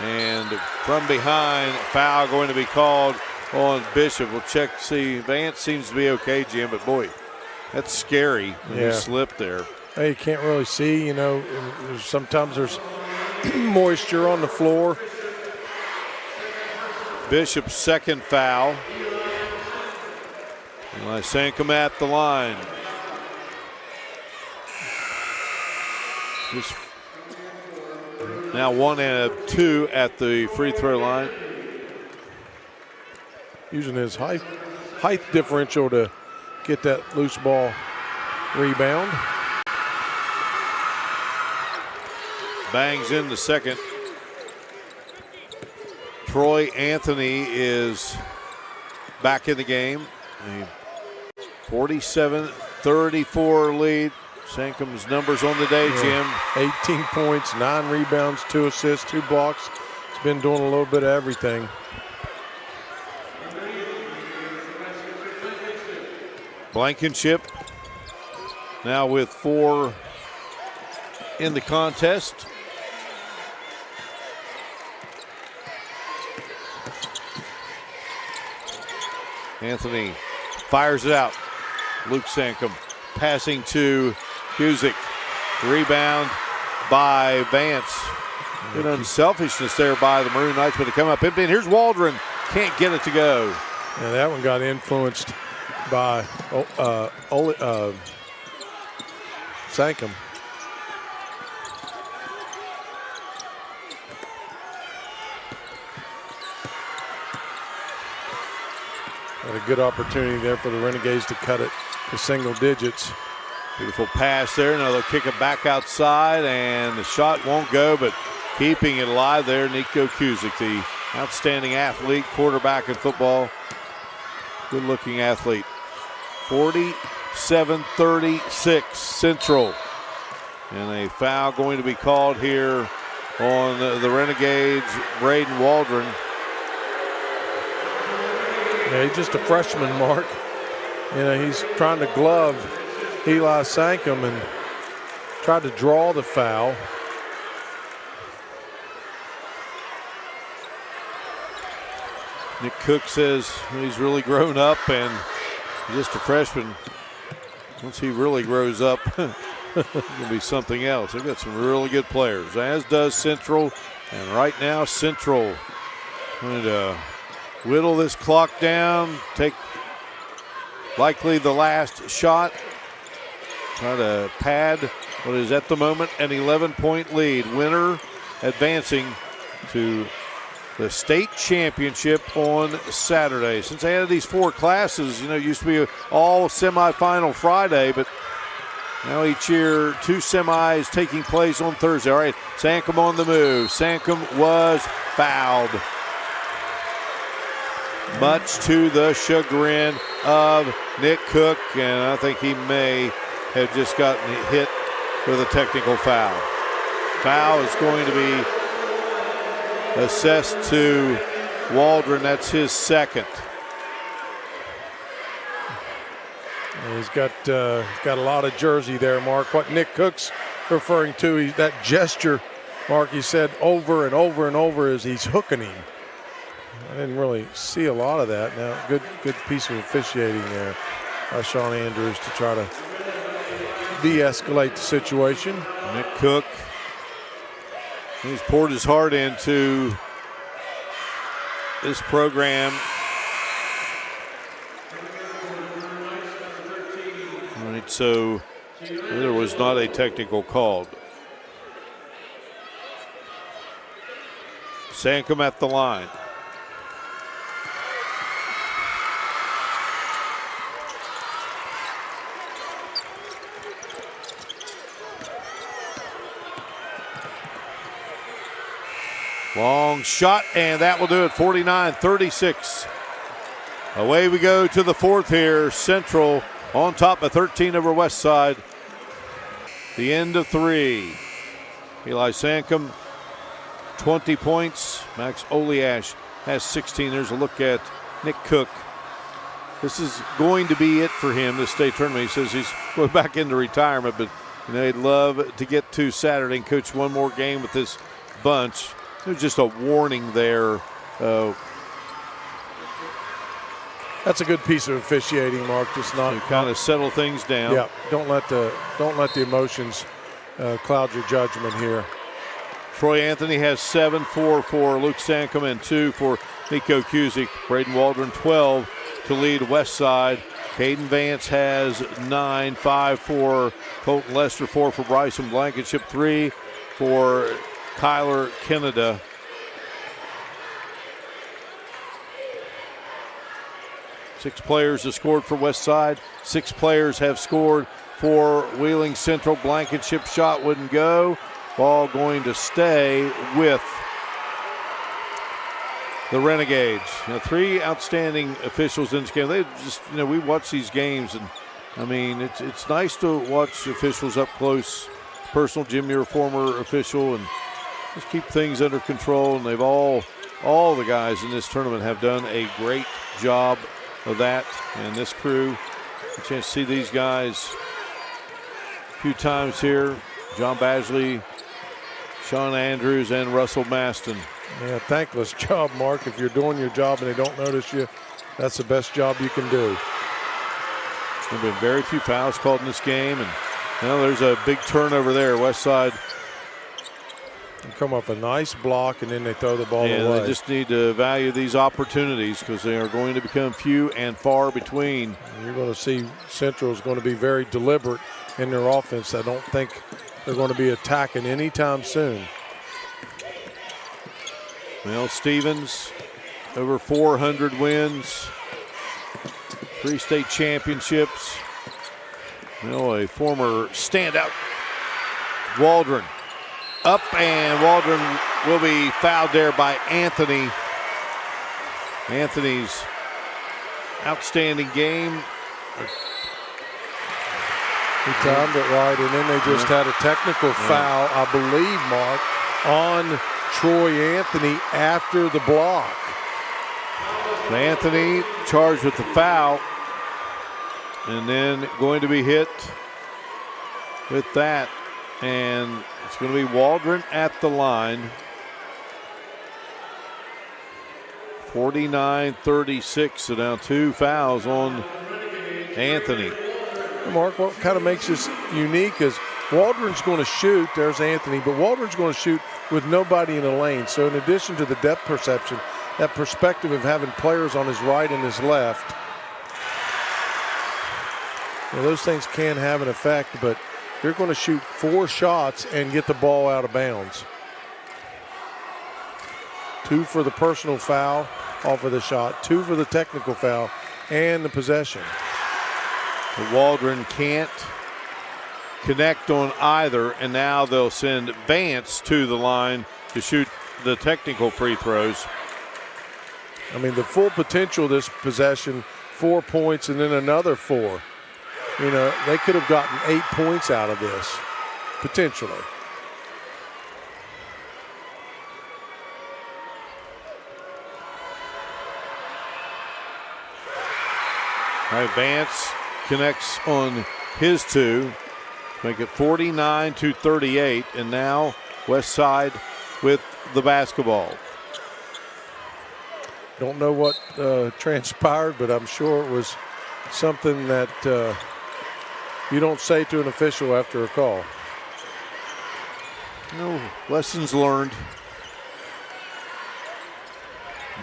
And from behind, foul going to be called on Bishop. We'll check to see. Vance seems to be okay, Jim, but boy, that's scary when you slip there. Hey, you can't really see, sometimes there's moisture on the floor. Bishop's second foul. Eli Sankum at the line. Just now 1 and 2 at the free throw line. Using his height differential to get that loose ball rebound. Bangs in the second. Troy Anthony is back in the game. A 47-34 lead. Sankum's numbers on the day, Jim. 18 points, 9 rebounds, 2 assists, 2 blocks. He's been doing a little bit of everything. Blankenship now with 4 in the contest. Anthony fires it out. Luke Sankum passing to Cusick. Rebound by Vance. Good unselfishness there by the Maroon Knights, but to come up empty. And here's Waldron. Can't get it to go. Yeah, that one got influenced by Sankum. Had a good opportunity there for the Renegades to cut it to single digits. Beautiful pass there. Now they'll kick it back outside, and the shot won't go, but keeping it alive there, Nico Cusick, the outstanding athlete, quarterback in football. Good-looking athlete. 47-36 Central. And a foul going to be called here on the Renegades, Braden Waldron. Yeah, he's just a freshman, Mark. He's trying to glove Eli Sankum and tried to draw the foul. Nick Cook says he's really grown up and just a freshman. Once he really grows up, it's going to be something else. They've got some really good players, as does Central. And right now, Central going to whittle this clock down, take likely the last shot, try to pad what is at the moment an 11-point lead. Winner advancing to the state championship on Saturday. Since they added these 4 classes, it used to be all semifinal Friday, but now each year 2 semis taking place on Thursday. All right, Sankum on the move. Sankum was fouled, much to the chagrin of Nick Cook, and I think he may have just gotten hit with a technical foul. Foul is going to be assessed to Waldron. That's his second. He's got a lot of jersey there, Mark. What Nick Cook's referring to, that gesture, Mark, he said over and over and over, is he's hooking him. I didn't really see a lot of that. Now, good piece of officiating there by Sean Andrews to try to de-escalate the situation. Nick Cook, he's poured his heart into this program. All right, so there was not a technical called. Sankum at the line. Long shot, and that will do it. 49-36. Away we go to the 4th here. Central on top of 13 over WestSide. The end of 3. Eli Sankum, 20 points. Max Oliash has 16. There's a look at Nick Cook. This is going to be it for him, this state tournament. He says he's going back into retirement, but he'd love to get to Saturday and coach one more game with this bunch. There's just a warning there. That's a good piece of officiating, Mark. Just not kind of settle things down. Yeah, don't let the emotions cloud your judgment here. Troy Anthony has 7, 4 for Luke Sankum, and 2 for Nico Cusick. Braden Waldron 12 to lead WestSide. Caden Vance has 9, 5 for Colton Lester, 4 for Bryson Blankenship, 3 for Kyler Kennedy. Six players have scored for WestSide. 6 players have scored for Wheeling Central. Blankenship shot wouldn't go. Ball going to stay with the Renegades. 3 outstanding officials in this game. They just, we watch these games, and I mean, it's nice to watch officials up close. Personal, Jim, you're a former official, and just keep things under control. And they've all the guys in this tournament have done a great job of that. And this crew, a chance to see these guys a few times here. John Badgley, Sean Andrews, and Russell Maston. Yeah, thankless job, Mark. If you're doing your job and they don't notice you, that's the best job you can do. There have been very few fouls called in this game, and there's a big turnover there. WestSide come off a nice block, and then they throw the ball away. They just need to value these opportunities because they are going to become few and far between. You're going to see Central is going to be very deliberate in their offense. I don't think they're going to be attacking anytime soon. Well, Stevens, over 400 wins, 3 state championships. A former standout. Waldron up, and Waldron will be fouled there by Anthony. Anthony's outstanding game. He timed it right, and then they just had a technical foul, I believe, Mark, on Troy Anthony after the block. Anthony charged with the foul, and then going to be hit with that. And it's going to be Waldron at the line 49-36, so now 2 fouls on Anthony. Mark, what kind of makes this unique is Waldron's going to shoot. There's Anthony, but Waldron's going to shoot with nobody in the lane. So in addition to the depth perception, that perspective of having players on his right and his left, those things can have an effect, but you're going to shoot 4 shots and get the ball out of bounds. 2 for the personal foul off of the shot, 2 for the technical foul, and the possession. Waldron can't connect on either, and now they'll send Vance to the line to shoot the technical free throws. I mean, the full potential of this possession, 4 points and then another 4. They could have gotten 8 points out of this, potentially. All right, Vance connects on his 2, make it 49-38, and now WestSide with the basketball. Don't know what transpired, but I'm sure it was something that you don't say to an official after a call. Lessons learned.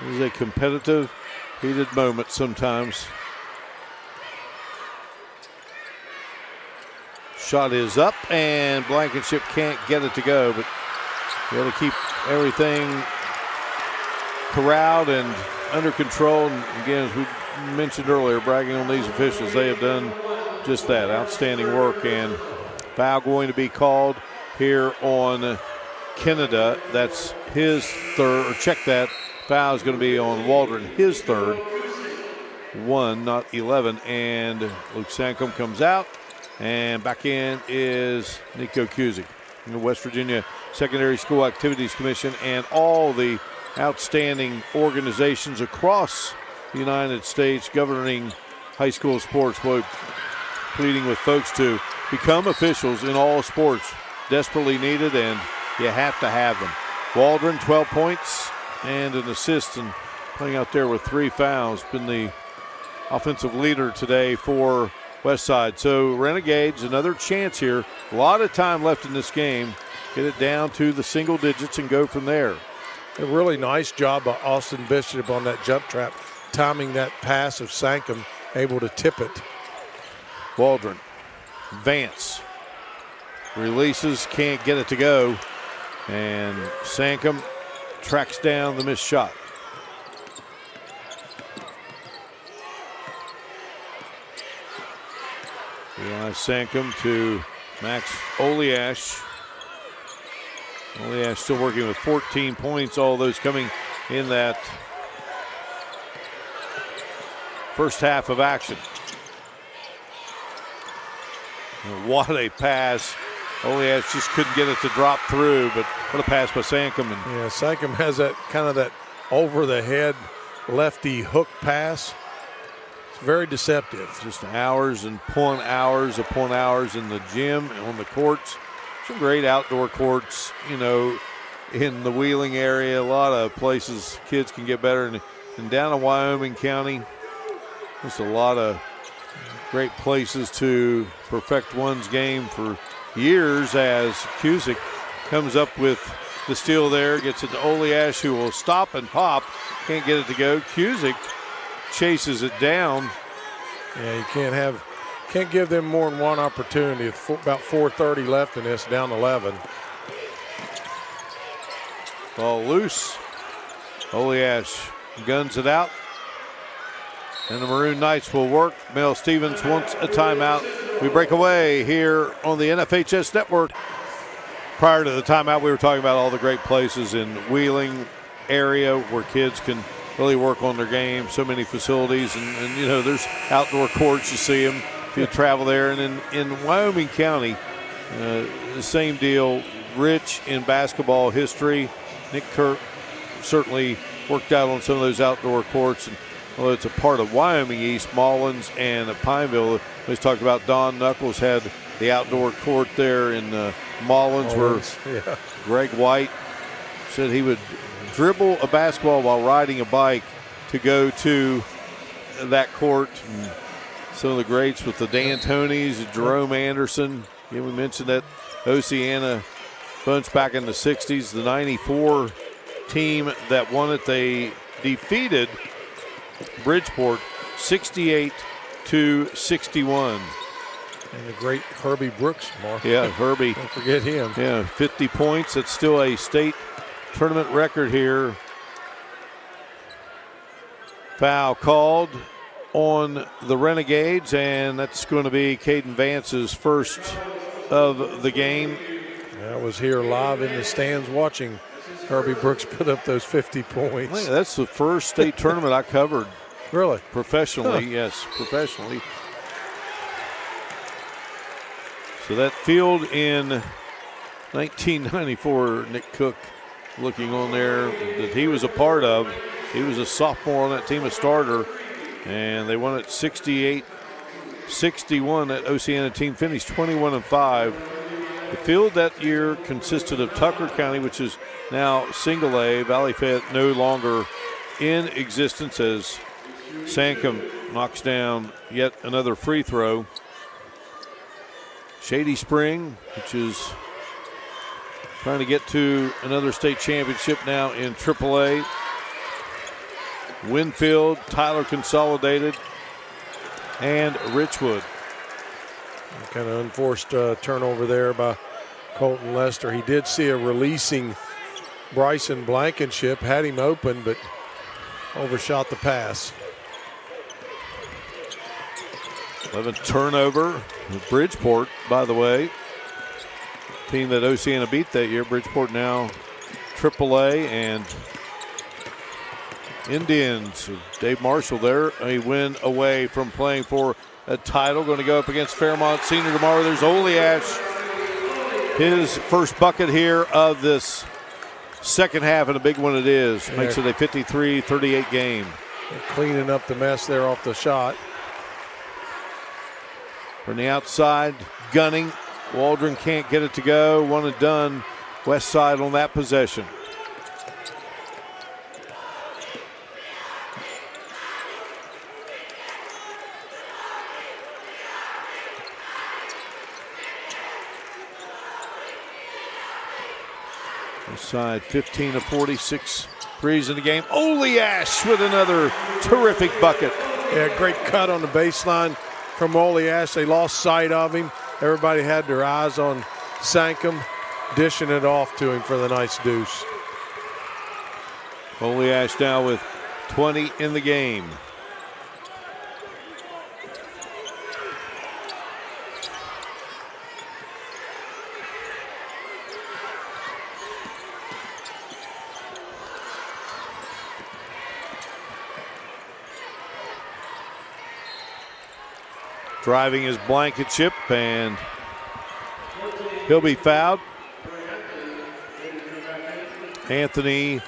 It is a competitive, heated moment sometimes. Shot is up, and Blankenship can't get it to go, but you got to keep everything corralled and under control. And again, as we mentioned earlier, bragging on these officials, they have done just that. Outstanding work, and foul going to be called here on Canada. That's his 3rd, or check that. Foul is going to be on Waldron, his 3rd. 1, not 11, and Luke Sankum comes out. And back in is Nico Cusick. The West Virginia Secondary School Activities Commission and all the outstanding organizations across the United States governing high school sports, pleading with folks to become officials in all sports. Desperately needed, and you have to have them. Waldron, 12 points and an assist, and playing out there with 3 fouls. Been the offensive leader today for WestSide. So Renegades, another chance here. A lot of time left in this game. Get it down to the single digits and go from there. A really nice job by Austin Bishop on that jump trap, timing that pass of Sankum, able to tip it. Waldron, Vance, releases, can't get it to go. And Sankum tracks down the missed shot. Eli Sankum to Max Oliash. Oliash still working with 14 points, all those coming in that first half of action. What a pass. Oliash just couldn't get it to drop through, but what a pass by Sankum. Yeah, Sankum has that kind of that over the head lefty hook pass. Very deceptive. Just hours upon hours in the gym and on the courts. Some great outdoor courts, in the Wheeling area. A lot of places kids can get better. And down in Wyoming County, there's a lot of great places to perfect one's game for years, as Cusick comes up with the steal there, gets it to Oliash, who will stop and pop. Can't get it to go. Cusick chases it down. Yeah, you can't give them more than one opportunity. About 4:30 left in this, down 11. Ball loose. Oliash guns it out. And the Maroon Knights will work. Mel Stevens wants a timeout. We break away here on the NFHS Network. Prior to the timeout, we were talking about all the great places in Wheeling area where kids can really work on their game. So many facilities, and there's outdoor courts. You see them if you travel there. And in Wyoming County, the same deal. Rich in basketball history. Nick Kirk certainly worked out on some of those outdoor courts. And although it's a part of Wyoming East, Mullins and Pineville. Let's talk about Don Knuckles had the outdoor court there in Mullins, where Greg White said he would dribble a basketball while riding a bike to go to that court. And some of the greats with the D'Antonis, Jerome Anderson. Yeah, we mentioned that Oceana bunch back in the 60s. The 94 team that won it, they defeated Bridgeport 68-61. And the great Herbie Brooks, Mark. Yeah, Herbie. Don't forget him. Yeah, 50 points. It's still a state tournament record here. Foul called on the Renegades, and that's going to be Caden Vance's first of the game. I was here live in the stands watching Herbie Brooks put up those 50 points. Man, that's the first state tournament I covered. Really? Professionally, yes, professionally. So that field in 1994, Nick Cook looking on there that he was a part of. He was a sophomore on that team, a starter, and they won it 68-61. That Oceana team finished 21-5. The field that year consisted of Tucker County, which is now single A. Valley Fayette no longer in existence as Sankum knocks down yet another free throw. Shady Spring, which is trying to get to another state championship now in AAA. Winfield, Tyler Consolidated, and Richwood. Kind of unforced turnover there by Colton Lester. He did see a releasing Bryson Blankenship, had him open, but overshot the pass. 11th turnover. Bridgeport, by the way, team that Oceana beat that year. Bridgeport now AAA, and Indians, Dave Marshall there, a win away from playing for a title. Going to go up against Fairmont Senior tomorrow. There's Oleash, his first bucket here of this second half, and a big one it is. Makes it a 53-38 game. They're cleaning up the mess there off the shot. From the outside, gunning. Waldron can't get it to go. One and done. WestSide on that possession. WestSide 15 of 46 threes in the game. Oleash with another terrific bucket. Yeah, great cut on the baseline from Oleash. They lost sight of him. Everybody had their eyes on Sankum, dishing it off to him for the nice deuce. Oleash now with 20 in the game. Driving his Blankenship, and he'll be fouled. Anthony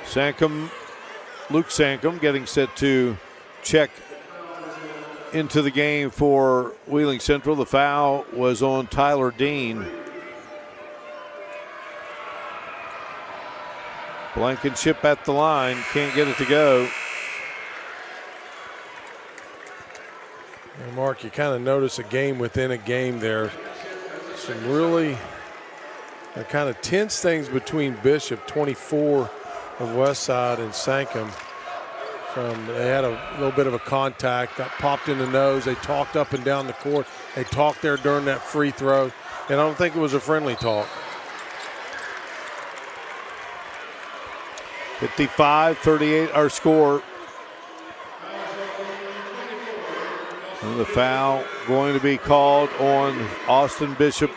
Sankum, Luke Sankum, getting set to check into the game for Wheeling Central. The foul was on Tyler Dean. Blankenship at the line, can't get it to go. And Mark, you kind of notice a game within a game there. Some really kind of tense things between Bishop, 24 of WestSide, and Sankum. They had a little bit of a contact, got popped in the nose. They talked up and down the court. They talked there during that free throw, and I don't think it was a friendly talk. 55-38 our score. And the foul going to be called on Austin Bishop.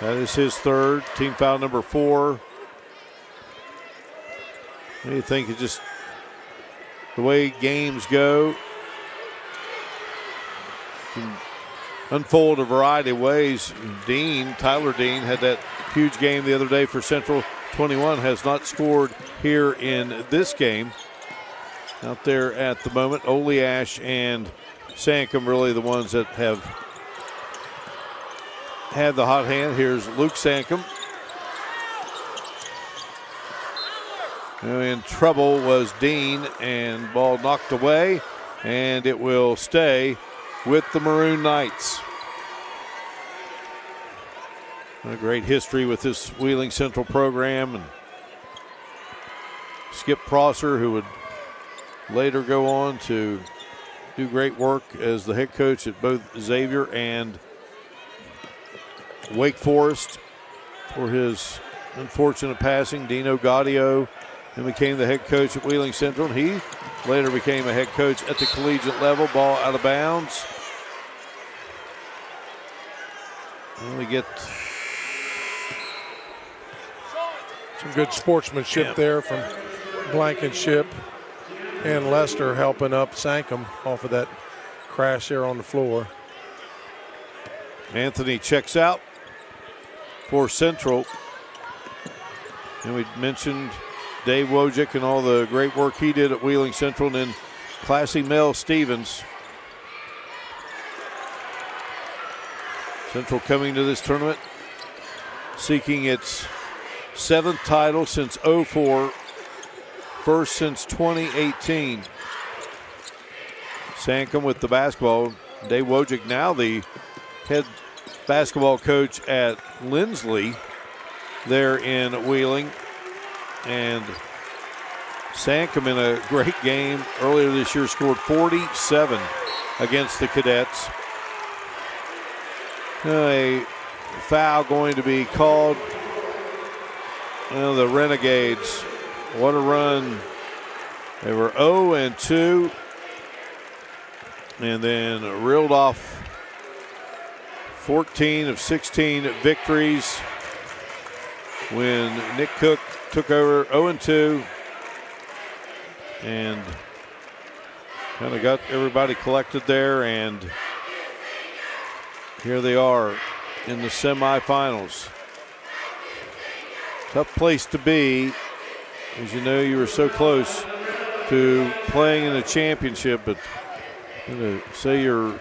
That is his third, team foul number 4. What do you think? It's just the way games go can unfold a variety of ways. Tyler Dean had that huge game the other day for Central. 21 has not scored here in this game. Out there at the moment, Oleash and Sankum really the ones that have had the hot hand. Here's Luke Sankum. In trouble was Dean, and ball knocked away, and it will stay with the Maroon Knights. A great history with this Wheeling Central program, and Skip Prosser, who would later go on to do great work as the head coach at both Xavier and Wake Forest for his unfortunate passing. Dino Gaudio, and became the head coach at Wheeling Central. And he later became a head coach at the collegiate level. Ball out of bounds. And we get some good sportsmanship there from Blankenship, and Lester helping up Sankum off of that crash there on the floor. Anthony checks out for Central. And we mentioned Dave Wojcik and all the great work he did at Wheeling Central, and then Classy Mel Stevens. Central coming to this tournament seeking its 7th title since '04, first since 2018. Sankum with the basketball. Dave Wojcik now the head basketball coach at Lindsley there in Wheeling. And Sankum in a great game earlier this year scored 47 against the Cadets. A foul going to be called. Well, the Renegades, what a run. They were 0-2 and then reeled off 14 of 16 victories when Nick Cook took over 0-2 and kind of got everybody collected there, and here they are in the semifinals. Tough place to be. As you know, you were so close to playing in a championship, but I'm going to say you're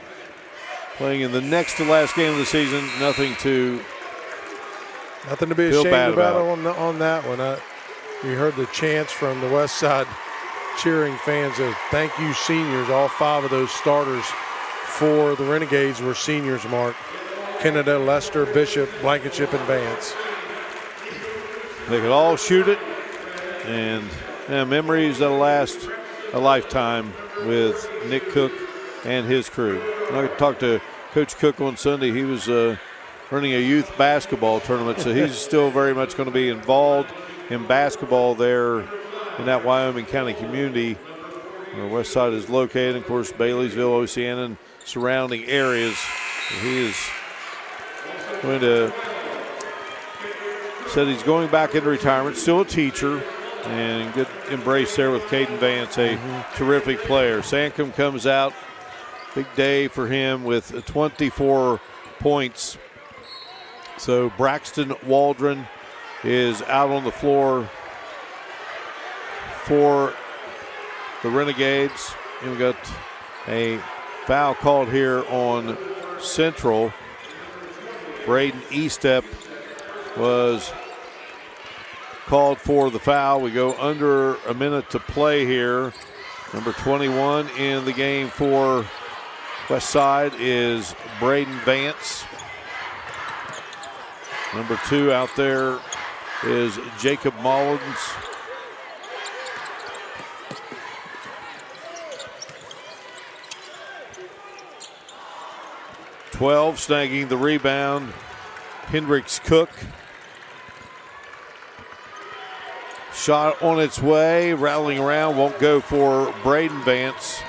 playing in the next to last game of the season, nothing to be ashamed about on that one. You heard the chants from the WestSide cheering fans of thank you seniors. All 5 of those starters for the Renegades were seniors, Mark. Kennedy, Lester, Bishop, Blankenship, and Vance. They could all shoot it, and memories that'll last a lifetime with Nick Cook and his crew. I talked to Coach Cook on Sunday. He was running a youth basketball tournament, so he's still very much going to be involved in basketball there in that Wyoming County community where WestSide is located. Of course, Baileysville, Oceana, and surrounding areas. He is going to said he's going back into retirement, still a teacher, and good embrace there with Caden Vance, a terrific player. Sankum comes out, big day for him with 24 points. So Braxton Waldron is out on the floor for the Renegades. And we got a foul called here on Central. Braden Estep was called for the foul. We go under a minute to play here. Number 21 in the game for WestSide is Braden Vance. Number 2 out there is Jacob Mullins. (12) snagging the rebound, Hendricks Cook. Shot on its way, rattling around, won't go for Braden Vance.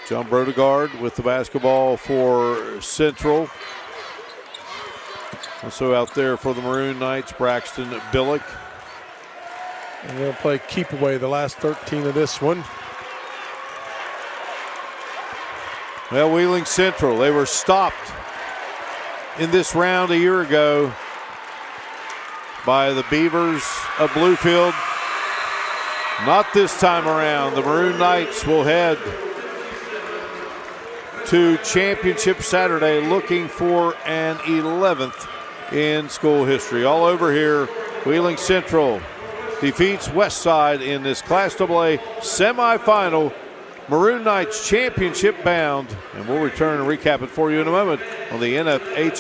John Brodegard with the basketball for Central. Also out there for the Maroon Knights, Braxton Billick. And they'll play keep away the last 13 of this one. Well, Wheeling Central, they were stopped in this round a year ago by the Beavers of Bluefield. Not this time around. The Maroon Knights will head to Championship Saturday looking for an 11th in school history. All over here, Wheeling Central defeats WestSide in this Class AA semifinal. Maroon Knights championship bound. And we'll return and recap it for you in a moment on the NFHA